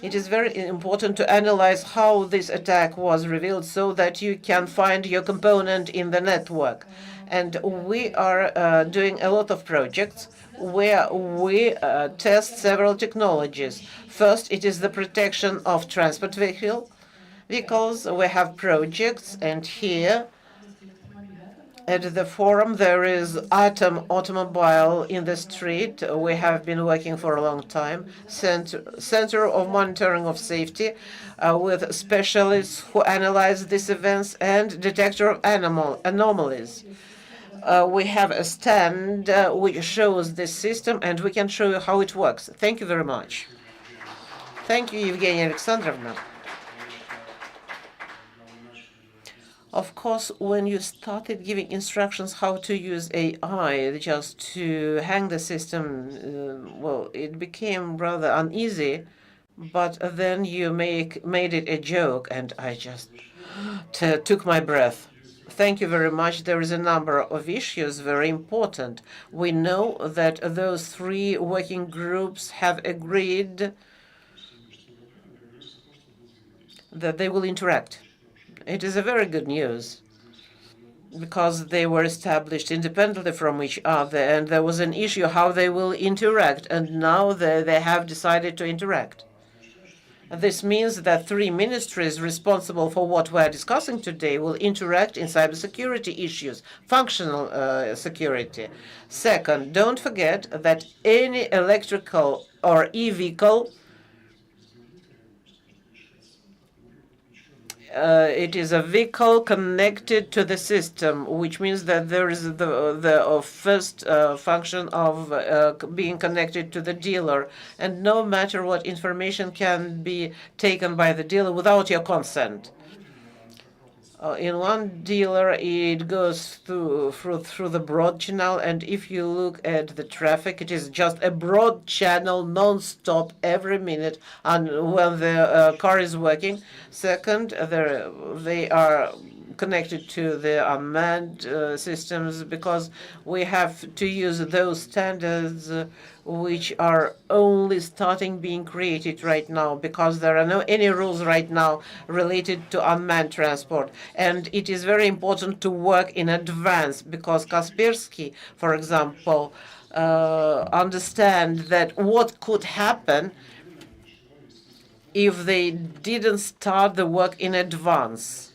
It is very important to analyze how this attack was revealed so that you can find your component in the network. And we are doing a lot of projects where we test several technologies. First, it is the protection of transport vehicles. We have projects, and here at the forum, there is Atom Automobile in the street. We have been working for a long time. Center of Monitoring of Safety with specialists who analyze these events, and detector of anomalies. We have a stand which shows this system, and we can show you how it works. Thank you very much. Thank you, Evgenia Alexandrovna. Of course, when you started giving instructions how to use AI just to hang the system, well, it became rather uneasy, but then you made it a joke, and I just took my breath. Thank you very much. There is a number of issues very important. We know that those 3 working groups have agreed that they will interact. It is a very good news, because they were established independently from each other, and there was an issue how they will interact, and now they have decided to interact. This means that 3 ministries responsible for what we are discussing today will interact in cybersecurity issues, functional security. Second, don't forget that any electrical or e-vehicle it is a vehicle connected to the system, which means that there is the first function of being connected to the dealer. And no matter what information can be taken by the dealer without your consent. In one dealer, it goes through the broad channel, and if you look at the traffic, it is just a broad channel, non-stop, every minute, and when the car is working. Second, they are connected to the unmanned systems, because we have to use those standards which are only starting being created right now, because there are any rules right now related to unmanned transport. And it is very important to work in advance, because Kaspersky, for example, understand that what could happen if they didn't start the work in advance.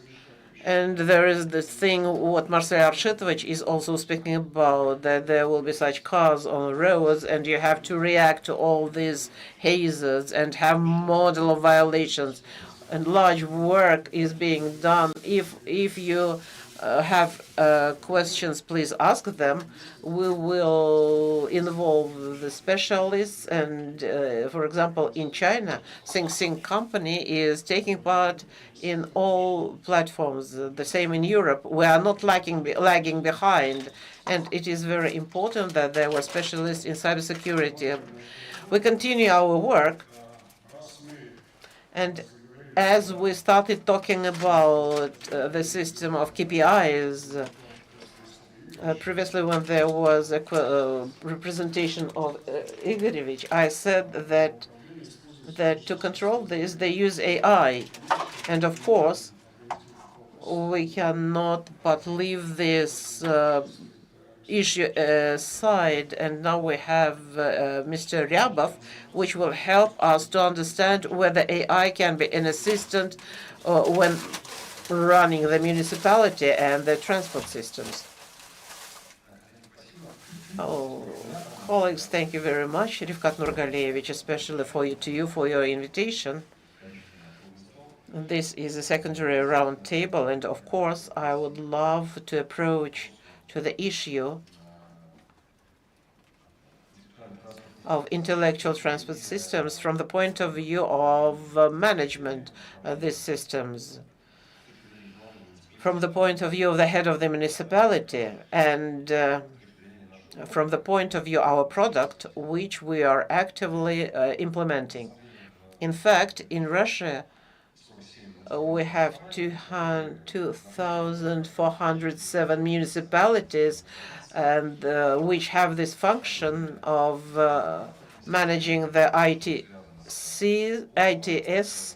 And there is this thing what Marcel Arshitovich is also speaking about, that there will be such cars on the roads, and you have to react to all these hazards and have model of violations. And large work is being done. If you have questions, please ask them. We will involve the specialists. And for example, in China, Sing company is taking part in all platforms. The same in Europe. We are not lagging behind. And it is very important that there were specialists in cybersecurity. We continue our work. And as we started talking about the system of KPIs, previously when there was a representation of Igorevich, I said that to control this, they use AI. And of course, we cannot but leave this issue aside. And now we have Mr. Ryabov, which will help us to understand whether AI can be an assistant when running the municipality and the transport systems. Oh, colleagues, thank you very much, Rivkat Nurgalevich, especially to you for your invitation. This is a secondary round table, and of course, I would love to approach to the issue of intellectual transport systems from the point of view of management of these systems, from the point of view of the head of the municipality, and from the point of view of our product, which we are actively implementing. In fact, in Russia, we have 2,407 municipalities, and which have this function of managing the ITS,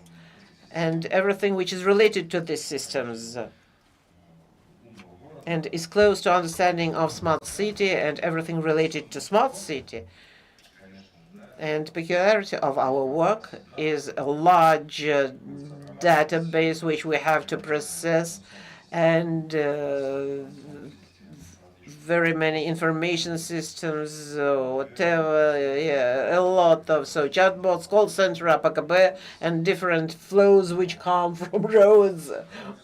and everything which is related to these systems, and is close to understanding of smart city and everything related to smart city. And peculiarity of our work is a large database which we have to process, and very many information systems, whatever, a lot of chatbots, call center, APKB, and different flows which come from roads,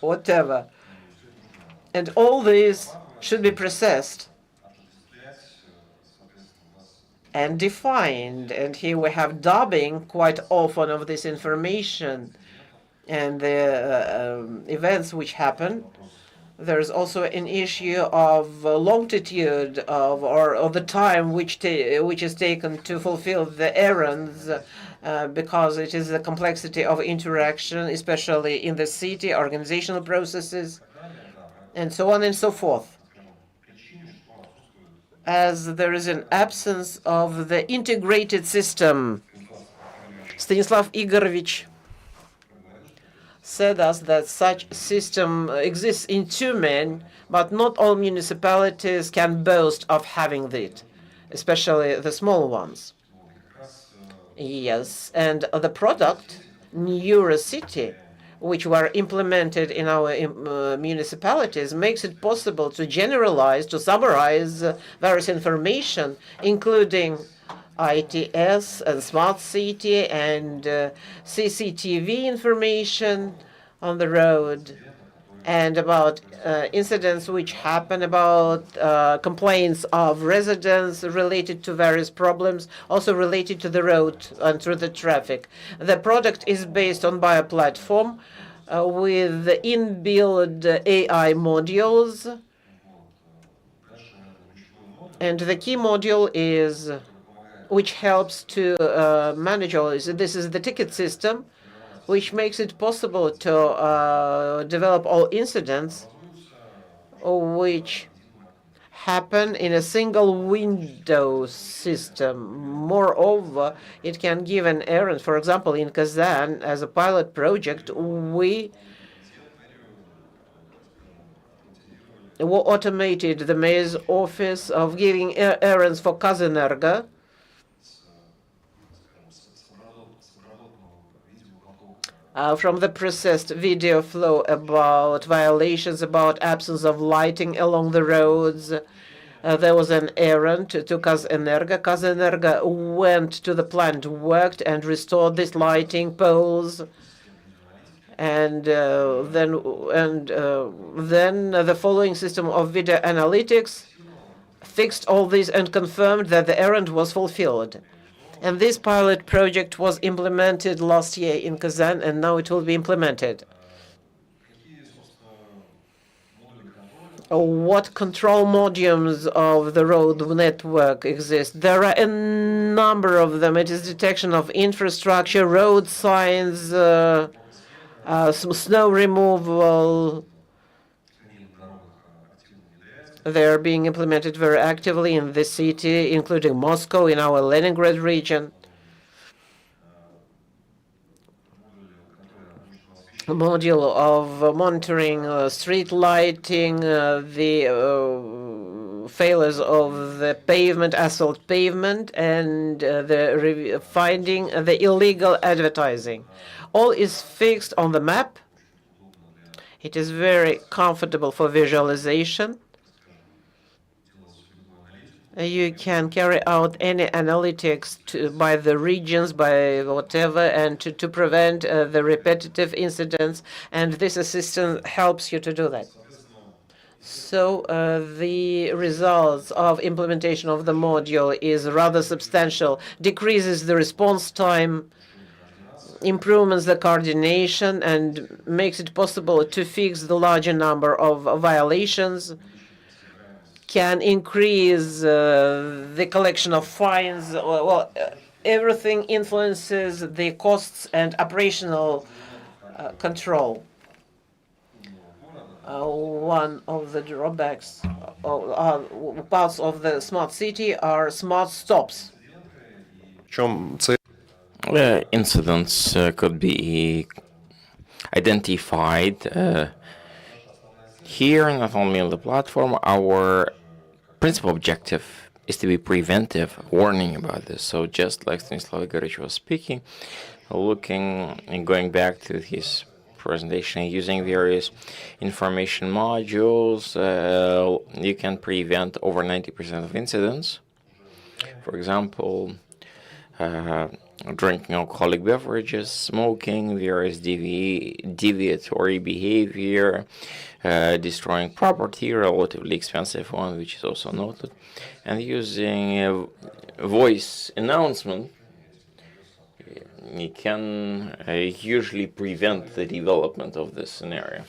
whatever. And all these should be processed and defined. And here we have dubbing quite often of this information and the events which happen. There's also an issue of longitude of the time which is taken to fulfill the errands, because it is the complexity of interaction, especially in the city, organizational processes, and so on and so forth. As there is an absence of the integrated system. Stanislav Igorovich said us that such system exists in Tyumen, but not all municipalities can boast of having it, especially the small ones. Yes, and the product, NeuroCity, which were implemented in our municipalities, makes it possible to generalize, to summarize various information, including ITS and smart city and CCTV information on the road, and about incidents which happen, about complaints of residents related to various problems, also related to the road and through the traffic. The product is based on bioplatform with inbuilt AI modules, and the key module is which helps to manage all this. This is the ticket system, which makes it possible to develop all incidents which happen in a single window system. Moreover, it can give an errand. For example, in Kazan, as a pilot project, we automated the mayor's office of giving errands for Kazenerga. From the processed video flow about violations, about absence of lighting along the roads. There was an errand to Kazenerga. Kazenerga went to the plant, worked, and restored these lighting poles. And then the following system of video analytics fixed all this and confirmed that the errand was fulfilled. And this pilot project was implemented last year in Kazan, and now it will be implemented. What control modules of the road network exist? There are a number of them. It is detection of infrastructure, road signs, snow removal. They're being implemented very actively in the city, including Moscow, in our Leningrad region. A module of monitoring street lighting, the failures of the pavement, asphalt pavement, and the finding the illegal advertising. All is fixed on the map. It is very comfortable for visualization. You can carry out any analytics by the regions, by whatever, and to prevent the repetitive incidents. And this assistant helps you to do that. So the results of implementation of the module is rather substantial, decreases the response time, improves the coordination, and makes it possible to fix the larger number of violations, can increase the collection of fines. Well, everything influences the costs and operational control. One of the drawbacks, parts of the smart city are smart stops. Incidents could be identified here, not only on the platform. Our principal objective is to be preventive, warning about this. So just like Stanislav Igorevich was speaking, looking and going back to his presentation, using various information modules, you can prevent over 90% of incidents. For example, drinking alcoholic beverages, smoking, various deviatory behavior, destroying property, relatively expensive one, which is also noted, and using voice announcement, you can usually prevent the development of this scenario.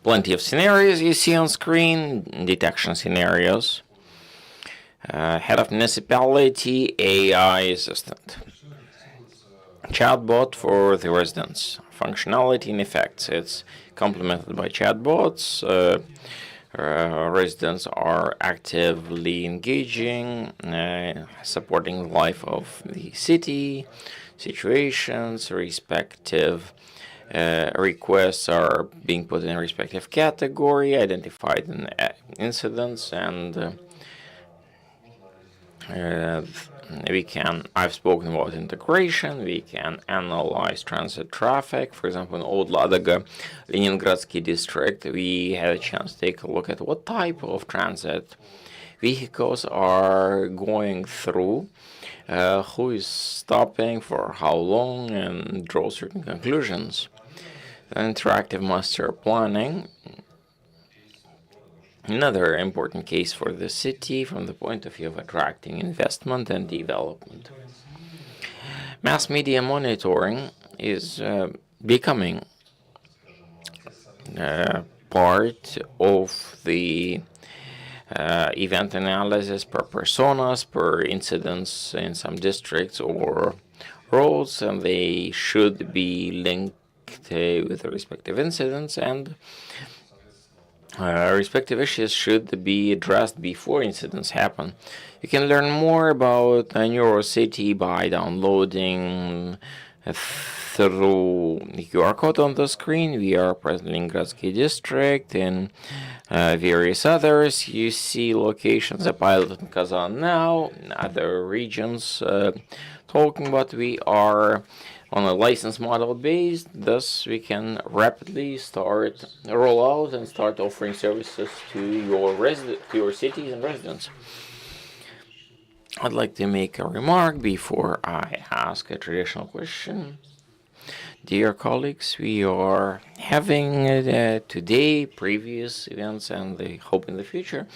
Plenty of scenarios you see on screen, detection scenarios. Head of municipality, AI assistant. Chatbot for the residents. Functionality and effects. It's complemented by chatbots. Residents are actively engaging, supporting the life of the city, situations, respective requests are being put in a respective category, identified in incidents, and I've spoken about integration. We can analyze transit traffic. For example, in Old Ladoga, Leningradsky district, we had a chance to take a look at what type of transit vehicles are going through, who is stopping for how long, and draw certain conclusions. Interactive master planning. Another important case for the city from the point of view of attracting investment and development. Mass media monitoring is becoming part of the event analysis per personas, per incidents in some districts or roles, and they should be linked with the respective incidents, and respective issues should be addressed before incidents happen. You can learn more about NeuroCity by downloading through the QR code on the screen. We are present in Leningradsky district and various others. You see locations, a pilot in Kazan now, other regions talking about. We are on a license model based, thus we can rapidly start roll out and start offering services to your cities and residents. I'd like to make a remark before I ask a traditional question. Dear colleagues, we are having today previous events, and I hope in the future.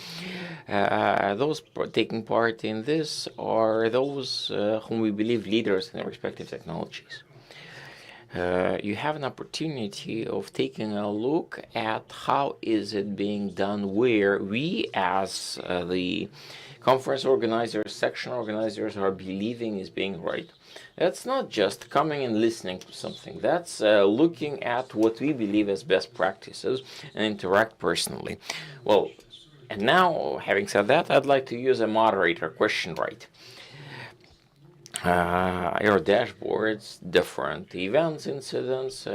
Those taking part in this are those whom we believe leaders in their respective technologies. you have an opportunity of taking a look at how is it being done, where we as the conference organizers, section organizers are believing is being right. That's not just coming and listening to something. That's looking at what we believe as best practices and interact personally. Well, and now, having said that, I'd like to use a moderator question right. Your dashboards, different events, incidents,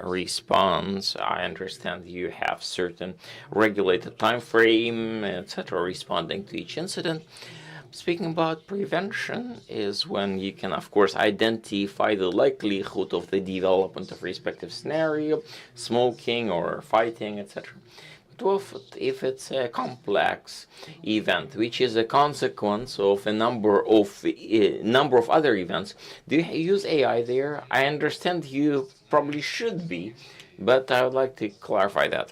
response. I understand you have certain regulated time frame, etc., responding to each incident. Speaking about prevention is when you can, of course, identify the likelihood of the development of respective scenario, smoking or fighting, etc. If it's a complex event, which is a consequence of a number of other events, do you use AI there? I understand you probably should be, but I would like to clarify that.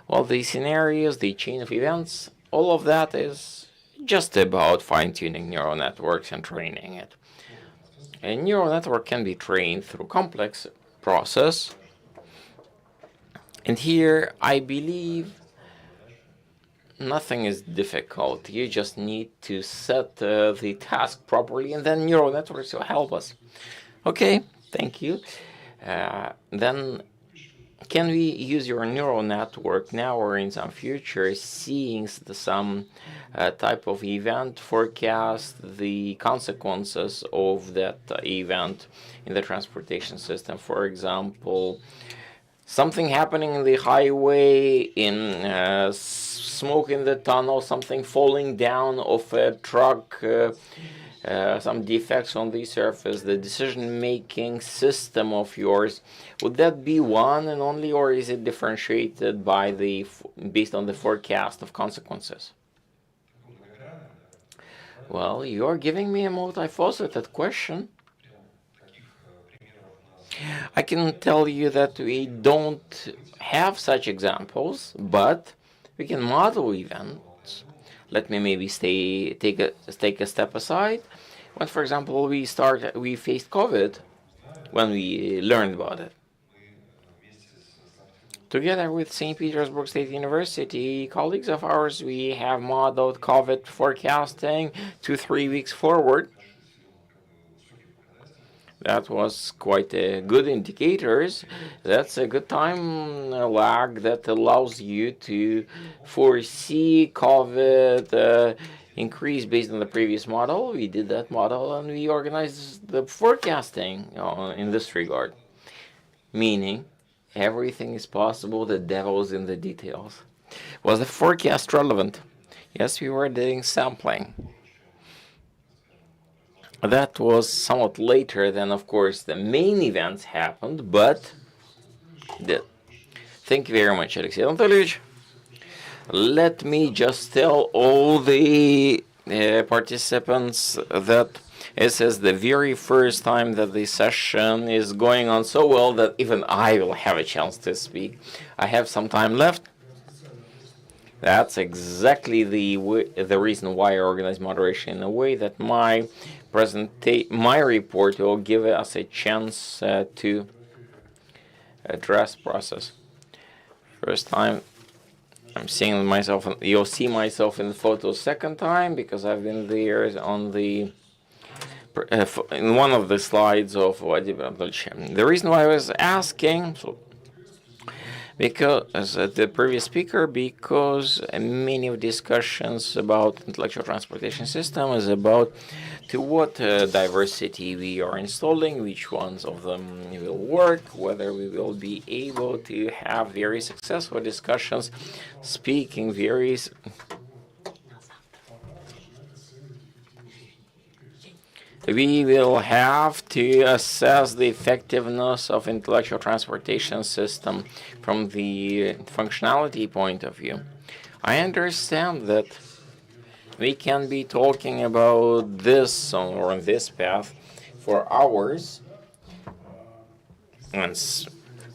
Well, the scenarios, the chain of events, all of that is just about fine-tuning neural networks and training it. A neural network can be trained through complex process. And here, I believe nothing is difficult. You just need to set the task properly, and then neural networks will help us. Okay, thank you. Then, can we use your neural network now or in some future, seeing some type of event, forecast the consequences of that event in the transportation system? For example, something happening in the highway, in smoke in the tunnel, something falling down of a truck, some defects on the surface, the decision-making system of yours, would that be one and only, or is it differentiated by based on the forecast of consequences? Well, you're giving me a multifaceted question. I can tell you that we don't have such examples, but we can model events. Let me maybe take a step aside. When, for example, we faced COVID, when we learned about it. Together with St. Petersburg State University, colleagues of ours, we have modeled COVID forecasting 2-3 weeks forward. That was quite a good indicators. That's a good time lag that allows you to foresee COVID increase based on the previous model. We did that model and we organized the forecasting in this regard. Meaning, everything is possible, the devil is in the details. Was the forecast relevant? Yes, we were doing sampling. That was somewhat later than, of course, the main events happened, but did. Thank you very much, Alexey Anatolyevich. Let me just tell all the participants that this is the very first time that the session is going on so well that even I will have a chance to speak. I have some time left. That's exactly the reason why I organize moderation in a way that my report will give us a chance to address process. First time I'm seeing myself, you'll see myself in the photo second time because I've been there on the in one of the slides of Vladimir Anatolyevich. The reason why I was asking, because the previous speaker, because many of discussions about intellectual transportation system is about to what diversity we are installing, which ones of them will work, whether we will be able to have very successful discussions, speaking various. We will have to assess the effectiveness of intellectual transportation system from the functionality point of view. I understand that we can be talking about this or on this path for hours. And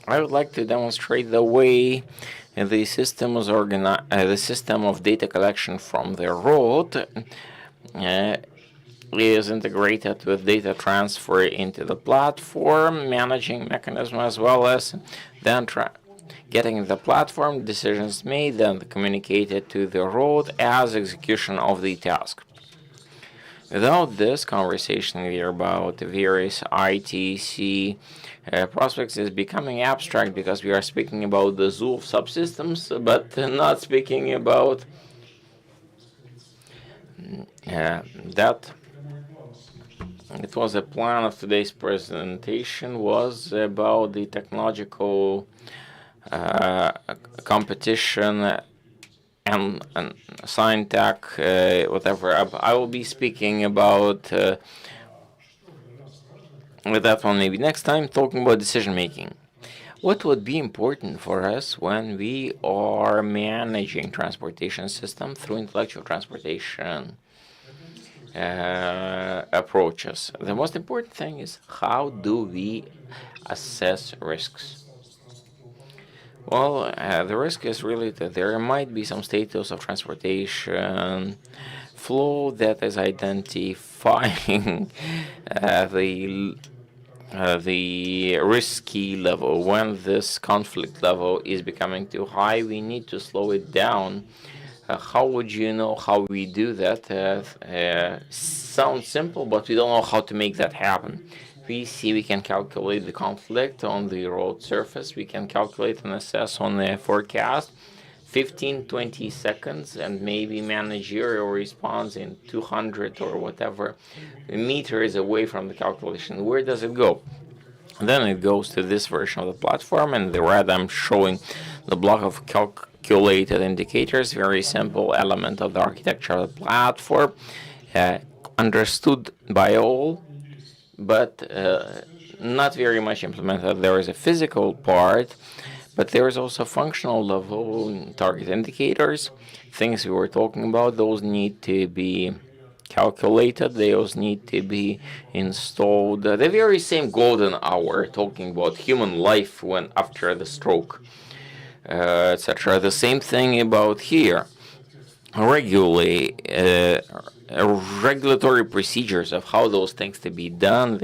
I would like to demonstrate the way the system is organized, the system of data collection from the road is integrated with data transfer into the platform managing mechanism, as well as then getting the platform decisions made, then communicated to the road as execution of the task. Without this conversation here about various ITC prospects is becoming abstract, because we are speaking about the zoo of subsystems, but not speaking about that. It was a plan of today's presentation was about the technological competition and science tech, whatever. I will be speaking about with that one maybe next time, talking about decision making. What would be important for us when we are managing transportation system through intellectual transportation approaches? The most important thing is, how do we assess risks? Well, the risk is really that there might be some status of transportation flow that is identifying the risky level. When this conflict level is becoming too high, we need to slow it down. How would you know how we do that? Sounds simple, but we don't know how to make that happen. We can calculate the conflict on the road surface. We can calculate and assess on the forecast 15-20 seconds, and maybe managerial response in 200 or whatever meters away from the calculation. Where does it go? Then it goes to this version of the platform, and the red I'm showing the block of calculated indicators, very simple element of the architecture of the platform, understood by all, but not very much implemented. There is a physical part, but there is also functional level target indicators, things we were talking about. Those need to be calculated. Those need to be installed. The very same golden hour, talking about human life when after the stroke, etc. The same thing about here. Regulatory procedures of how those things to be done,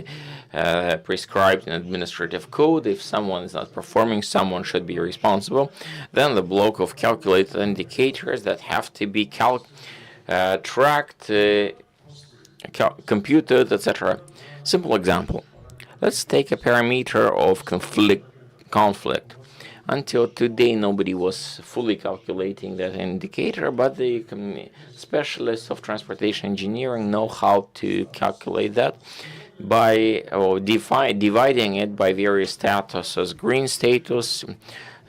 prescribed in administrative code. If someone is not performing, someone should be responsible. Then the block of calculated indicators that have to be tracked, computed, etc. Simple example. Let's take a parameter of conflict. Until today, nobody was fully calculating that indicator, but the specialists of transportation engineering know how to calculate that by dividing it by various statuses: green status,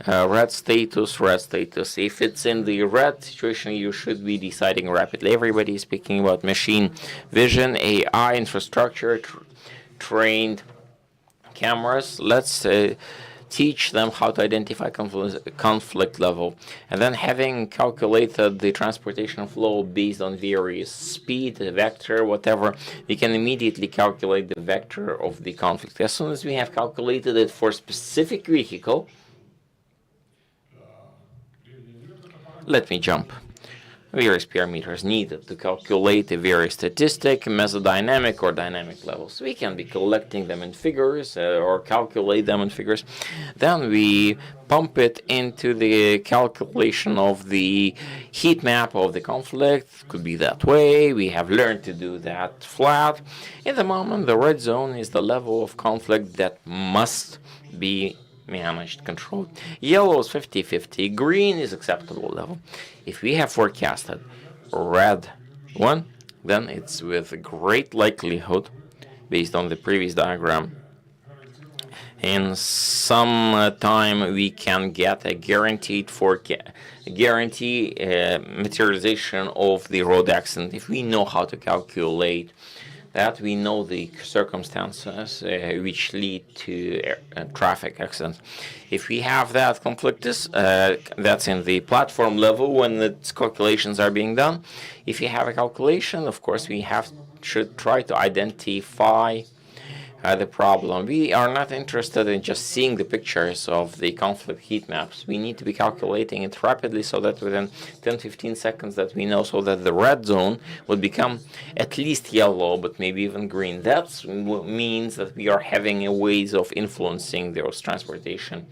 red status, red status. If it's in the red situation, you should be deciding rapidly. Everybody is speaking about machine vision, AI, infrastructure, trained cameras. Let's teach them how to identify conflict level. And then, having calculated the transportation flow based on various speed, vector, whatever, we can immediately calculate the vector of the conflict. As soon as we have calculated it for specific vehicle, let me jump. Various parameters needed to calculate the various statistic, mesodynamic, or dynamic levels. We can be collecting them in figures or calculate them in figures. Then we pump it into the calculation of the heat map of the conflict. Could be that way. We have learned to do that flat. In the moment, the red zone is the level of conflict that must be managed, controlled. Yellow is 50-50. Green is acceptable level. If we have forecasted red one, then it's with great likelihood, based on the previous diagram, in some time we can get a guaranteed materialization of the road accident. If we know how to calculate that, we know the circumstances which lead to traffic accidents. If we have that conflict, that's in the platform level when the calculations are being done. If you have a calculation, of course, we should try to identify the problem. We are not interested in just seeing the pictures of the conflict heat maps. We need to be calculating it rapidly so that within 10-15 seconds that we know, so that the red zone would become at least yellow, but maybe even green. That means that we are having a ways of influencing those transportation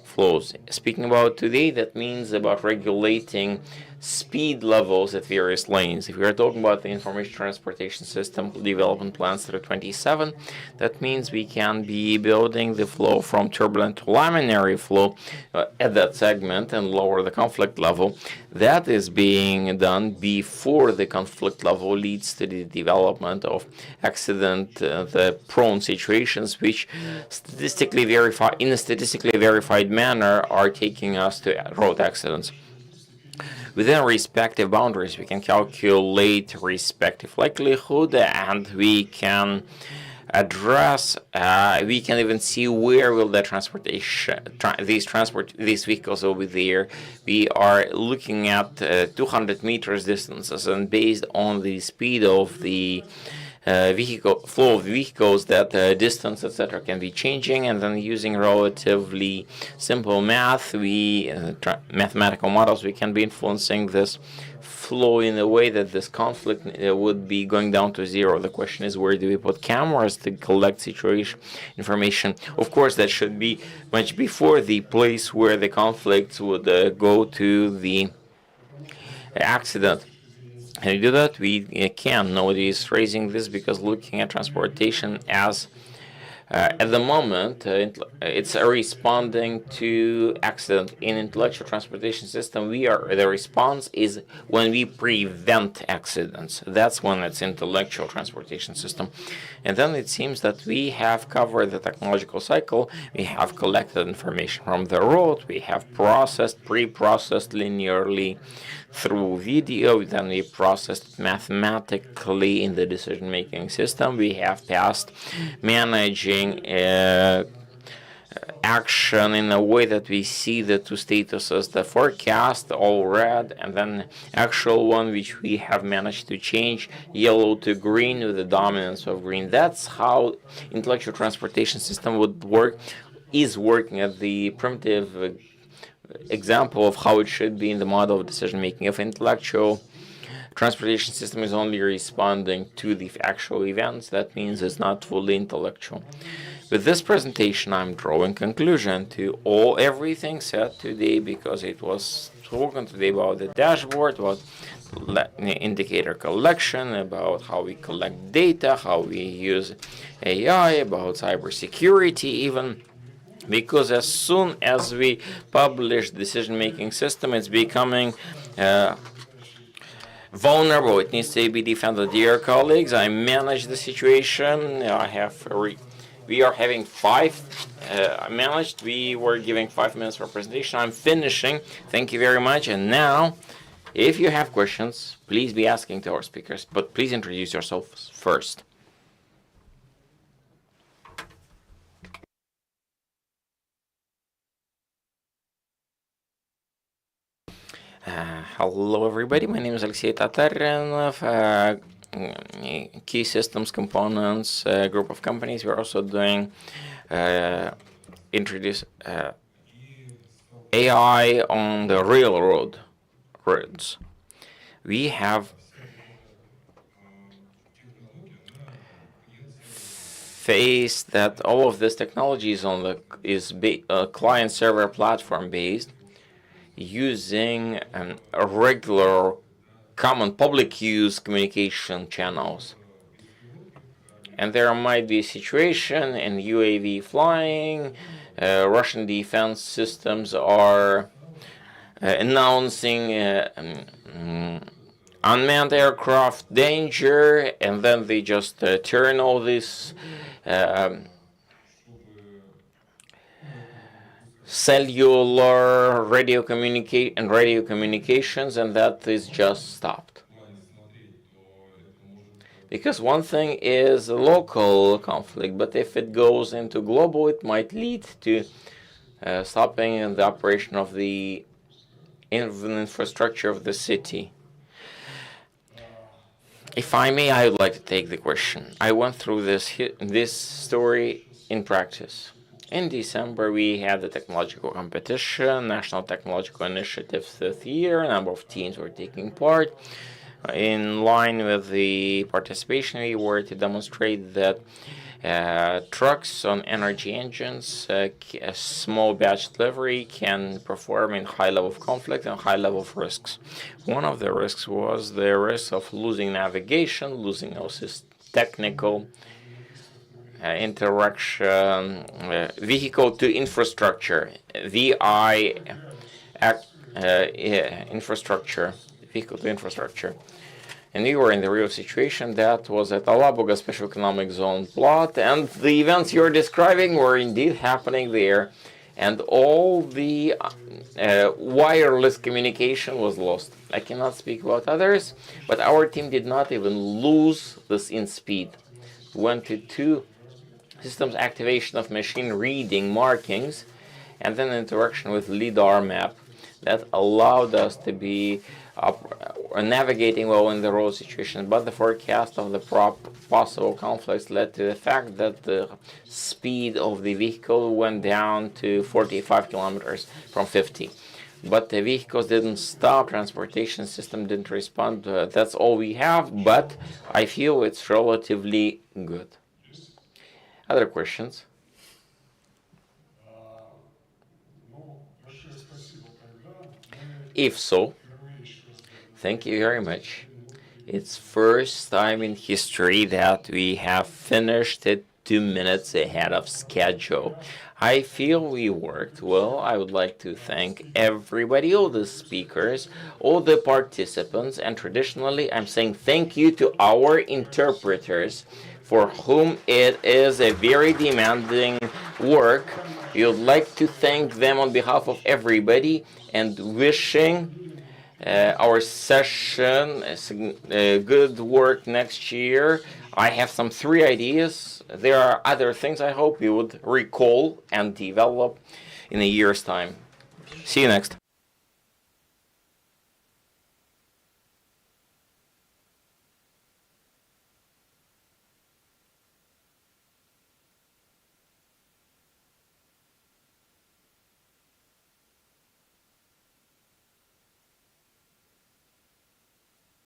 flows. Speaking about today, that means about regulating speed levels at various lanes. If we are talking about the information transportation system development plans through 27, that means we can be building the flow from turbulent to laminar flow at that segment and lower the conflict level. That is being done before the conflict level leads to the development of the prone situations, which statistically verified in a statistically verified manner are taking us to road accidents. Within respective boundaries, we can calculate respective likelihood, and we can address. We can even see where will the transportation, these vehicles will be there. We are looking at 200 meters distances, and based on the speed of the flow of vehicles, that distance, etc., can be changing, and then using relatively simple math, mathematical models, we can be influencing this flow in a way that this conflict would be going down to zero. The question is, where do we put cameras to collect situation information? Of course, that should be much before the place where the conflicts would go to the accident. How do you do that? We can. Nobody is raising this because looking at transportation as at the moment, it's responding to accident. In intellectual transportation system, the response is when we prevent accidents. That's when it's intellectual transportation system. And then it seems that we have covered the technological cycle. We have collected information from the road. We have pre-processed linearly through video, then we processed it mathematically in the decision-making system. We have passed managing action in a way that we see the two statuses, the forecast, all red, and then actual one, which we have managed to change yellow to green with the dominance of green. That's how intellectual transportation system would work, is working at the primitive example of how it should be in the model of decision making. If intellectual transportation system is only responding to the actual events, that means it's not fully intellectual. With this presentation, I'm drawing conclusion to everything said today, because it was spoken today about the dashboard, about indicator collection, about how we collect data, how we use AI, about cybersecurity even. Because as soon as we publish decision-making system, it's becoming vulnerable. It needs to be defended. Dear colleagues, I manage the situation. We are having we were giving 5 minutes for presentation. I'm finishing. Thank you very much. And now, if you have questions, please be asking to our speakers, but please introduce yourselves first. Hello, everybody. My name is Alexey Tatarinov. Key Systems Components group of companies. We're also doing introduce AI on the railroads. We have faced that all of this technology is client server platform based, using a regular common public use communication channels. And there might be a situation in UAV flying, Russian defense systems are announcing unmanned aircraft danger, and then they just turn all this cellular radio communications, and that is just stopped. Because one thing is a local conflict, but if it goes into global, it might lead to stopping the operation of the infrastructure of the city. If I may, I would like to take the question. I went through this story in practice. In December, we had the technological competition, National Technological Initiative this year. A number of teams were taking part. In line with the participation, we were to demonstrate that trucks on energy engines, a small batch delivery, can perform in high level of conflict and high level of risks. One of the risks was the risk of losing navigation, losing also technical interaction, vehicle to infrastructure, VI infrastructure, vehicle to infrastructure. And we were in the real situation that was at Alabuga Special Economic Zone plot, and the events you're describing were indeed happening there, and all the wireless communication was lost. I cannot speak about others, but our team did not even lose this in speed. We went to 2 systems activation of machine reading markings, and then interaction with LiDAR map that allowed us to be navigating well in the road situation, but the forecast of the possible conflicts led to the fact that the speed of the vehicle went down to 45 kilometers from 50. But the vehicles didn't stop, transportation system didn't respond. That's all we have, but I feel it's relatively good. Other questions? If so, thank you very much. It's first time in history that we have finished it 2 minutes ahead of schedule. I feel we worked well. I would like to thank everybody, all the speakers, all the participants, and traditionally I'm saying thank you to our interpreters, for whom it is a very demanding work. We would like to thank them on behalf of everybody and wishing our session good work next year. I have some 3 ideas. There are other things I hope you would recall and develop in a year's time. See you next.